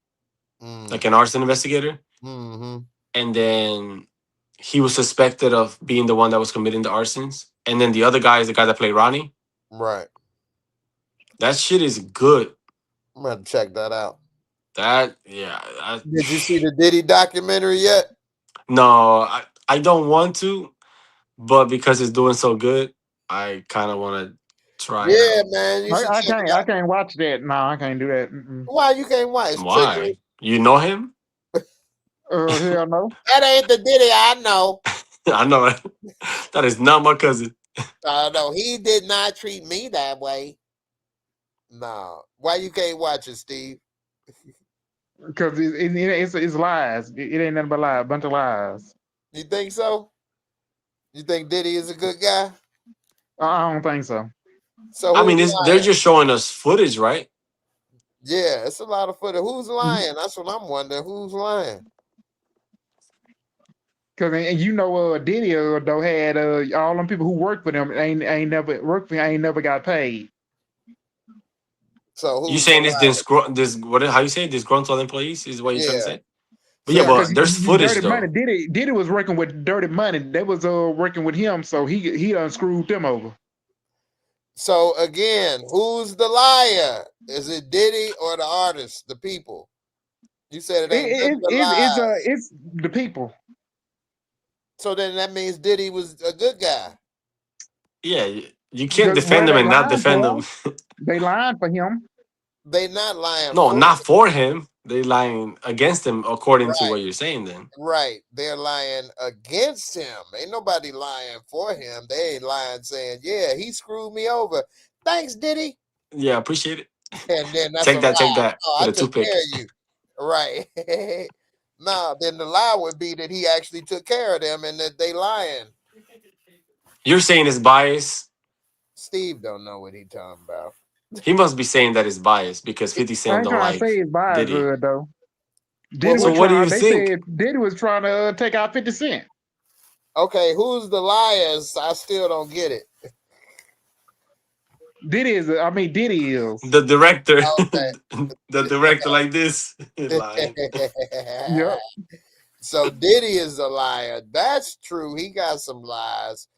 like an arson investigator. Mm-hmm. And then he was suspected of being the one that was committing the arsons. And then the other guy is the guy that played Ronnie. Right. That shit is good. I'm going to check that out. Did you see the Diddy documentary yet? No, I don't want to, but because it's doing so good, I kind of want to try it out. Man. I can't watch that. No, I can't do that. Mm-mm. Why you can't watch? Why? Trigger. You know him? Hell no. That ain't the Diddy I know. I know it. That is not my cousin. No, he did not treat me that way. No. Why you can't watch it, Steve? Because it's lies. It ain't nothing but lies. A bunch of lies. You think so? You think Diddy is a good guy? I don't think so. So I mean, they're just showing us footage, right? Yeah, it's a lot of footage. Who's lying? That's what I'm wondering. Who's lying? Cause you know, Diddy though had all them people who worked for them ain't never worked for him, ain't never got paid. So You who's the saying liar? this what? How you say it? Disgruntled employees is what you're trying to Yeah. say? But yeah, Yeah, So because but there's footage Dirty Money, though. Diddy was working with Dirty Money. They was working with him, so he done screwed them over. so again, who's the liar? Is it Diddy or the artist, the people? You said it ain't nothing but lies. It's the people. So then that means Diddy was a good guy. Yeah, you can't Because defend them they and not lying defend for them. him. They lying for him. They not lying No, for him. not for him. They lying against him, according to Right. what you're saying. Then Right. They're lying against him. Ain't nobody lying for him. They ain't lying saying, yeah, he screwed me over. Thanks, Diddy. yeah, appreciate it. And then that's a Take lie. that Oh, with I a took care toothpick. of you. Right. No, then the lie would be that he actually took care of them and that they lying. You're saying it's bias. Steve don't know what he talking about. He must be saying that it's biased because 50 I Cent ain't don't trying to say like it's biased, Diddy. though. Well, So what do you They think? said Diddy was trying to take out 50 Cent. okay, who's the liars? I still don't get it. Diddy is. The director, Okay. the director like this is lying. Yep. So Diddy is a liar. That's true. He got some lies.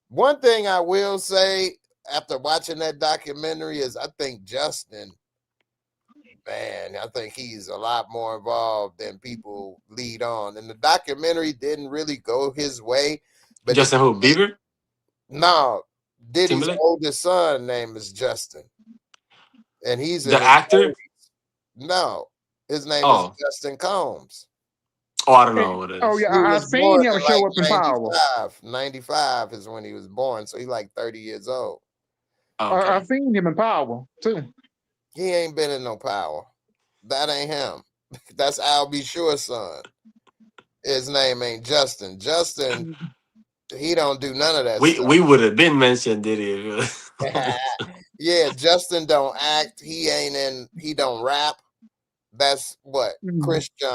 One thing I will say after watching that documentary is I think Justin, man, I think he's a lot more involved than people lead on. And the documentary didn't really go his way. But if Justin who? Bieber? no, Diddy's Timberlake? oldest son name is Justin. And he's in The his actor? 30s. No, his name is Oh, Justin Combs. oh, I don't know what it Oh is. yeah, He I was seen born him in show like up in Power. 95. 95 is when he was born. So he's like 30 years old. Okay, I seen him in Power too. He ain't been in no power. That ain't him. That's Al B. Sure's son. His name ain't Justin. Justin, he don't do none of that stuff. we would have been mentioned Diddy. Yeah, Justin don't act. He don't rap. That's what Mm. Christian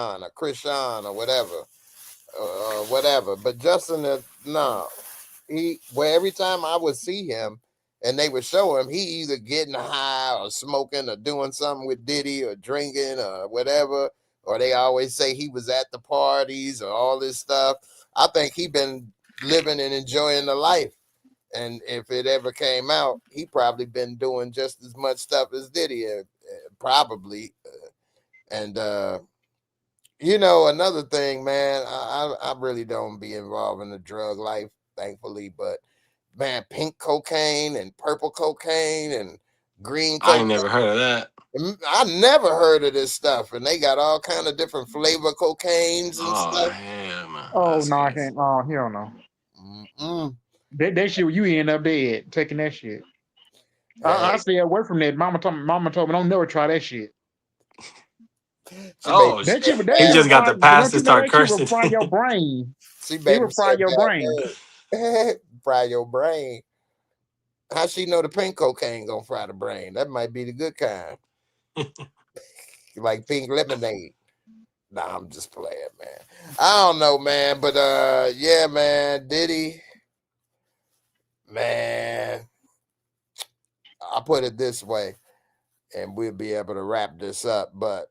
or whatever. Whatever. But Justin is no. Where every time I would see him and they would show him, he either getting high or smoking or doing something with Diddy or drinking or whatever, or they always say he was at the parties or all this stuff. I think he been living and enjoying the life. And if it ever came out, he probably been doing just as much stuff as Diddy, probably. And another thing, man, I really don't be involved in the drug life, thankfully, but man, pink cocaine and purple cocaine and green I cocaine. ain't never heard of that. I never heard of this stuff, and they got all kind of different flavor cocaines and Oh stuff. hell no, Oh that's no, I crazy. can't. Oh hell no. Mm-mm. That shit, you end up dead taking that shit. I Hey, stay away from that. Mama told me don't never try that shit. she made Oh, me That skip shit, he shit bad will just got fry. the pass Don't to you know start that shit will cursing. fry your brain? She It made will me fry skip your brain. bad. Fry your brain. How she know the pink cocaine gonna fry the brain? That might be the good kind, like pink lemonade. Nah, I'm just playing, man. I don't know, man, but yeah, man, Diddy, man. I put it this way, and we'll be able to wrap this up. But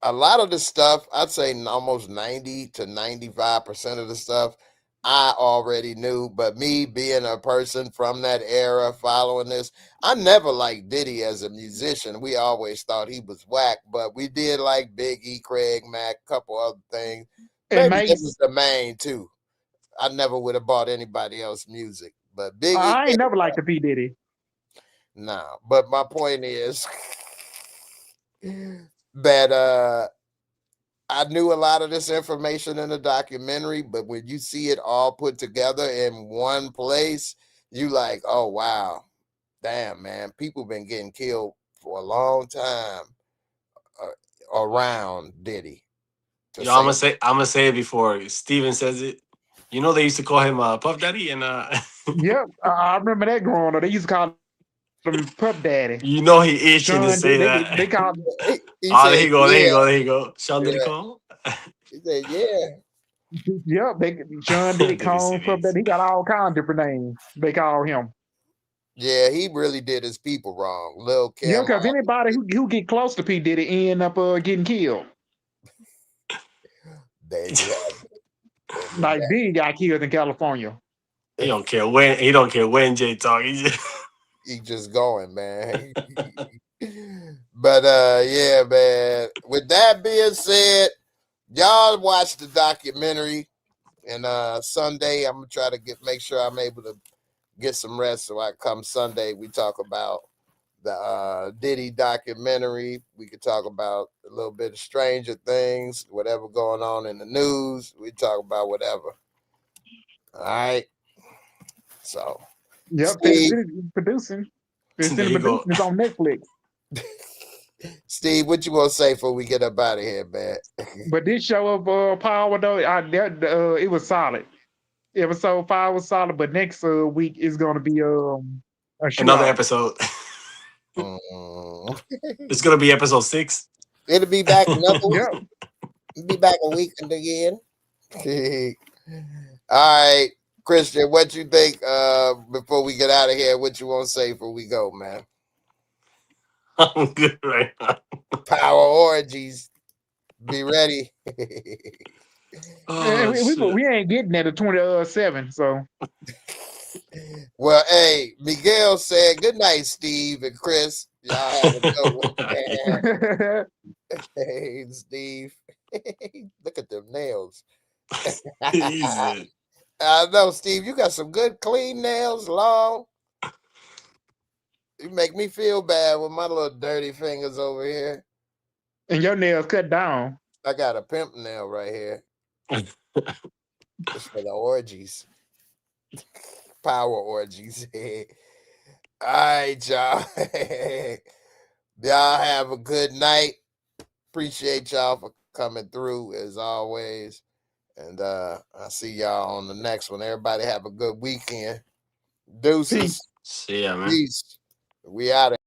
a lot of the stuff, I'd say almost 90 to 95% of the stuff I already knew. But me being a person from that era following this, I never liked Diddy as a musician. We always thought he was whack, but we did like Biggie, Craig Mack, a couple other things. And Maybe this is Mace, the main two. I never would have bought anybody else music. But Biggie, I ain't never liked the P Diddy. nah. But my point is that I knew a lot of this information in the documentary, but when you see it all put together in one place, you like, oh wow, damn man, people been getting killed for a long time around Diddy. To Yo, I'm say, gonna say it before Steven says it. You know they used to call him Puff Daddy, and Yep, I remember that growing up. They used to call him Pup Daddy. you know he itching to Sean, say they that. called he Oh, there said, you go, there yeah, you go, there you go. Sean Diddy yeah. call. He said, yeah. yep, Sean Diddy Diddy call him Pup serious. Daddy. He got all kinds of different names. They call him. Yeah, he really did his people wrong. Lil Kim. Yeah, because anybody who get close to P Diddy end up getting killed. There you have it. Like Big got killed in California. He don't care when Jay talk. He just going, man. But yeah, man. With that being said, y'all watch the documentary. And Sunday, I'm gonna try to make sure I'm able to get some rest. So I come Sunday, we talk about the Diddy documentary. We could talk about a little bit of Stranger Things, whatever going on in the news. We talk about whatever. All right. So, Yep, Steve, producing. There you go. It's on Netflix. Steve, what you want to say before we get up out of here, man? But this show of Power though, it was solid. Episode 5 was solid, but next week is going to be a show. Another episode. It's gonna be episode 6. It'll be back another week. Yep. It'll be back a week and again. All right, Christian, what you think before we get out of here? What you want to say before we go, man? I'm good right now. Power orgies. Be ready. We ain't getting at the 27, so. Well, hey, Miguel said good night, Steve and Chris. Y'all have a good one, man. Hey, Steve. Look at them nails. Easy. I know, Steve, you got some good clean nails, long. You make me feel bad with my little dirty fingers over here. And your nails cut down. I got a pimp nail right here. It's for the orgies. Power orgies. All right, y'all. Y'all have a good night. Appreciate y'all for coming through as always. And I'll see y'all on the next one. Everybody have a good weekend. Deuces. See ya, man. Peace. We out of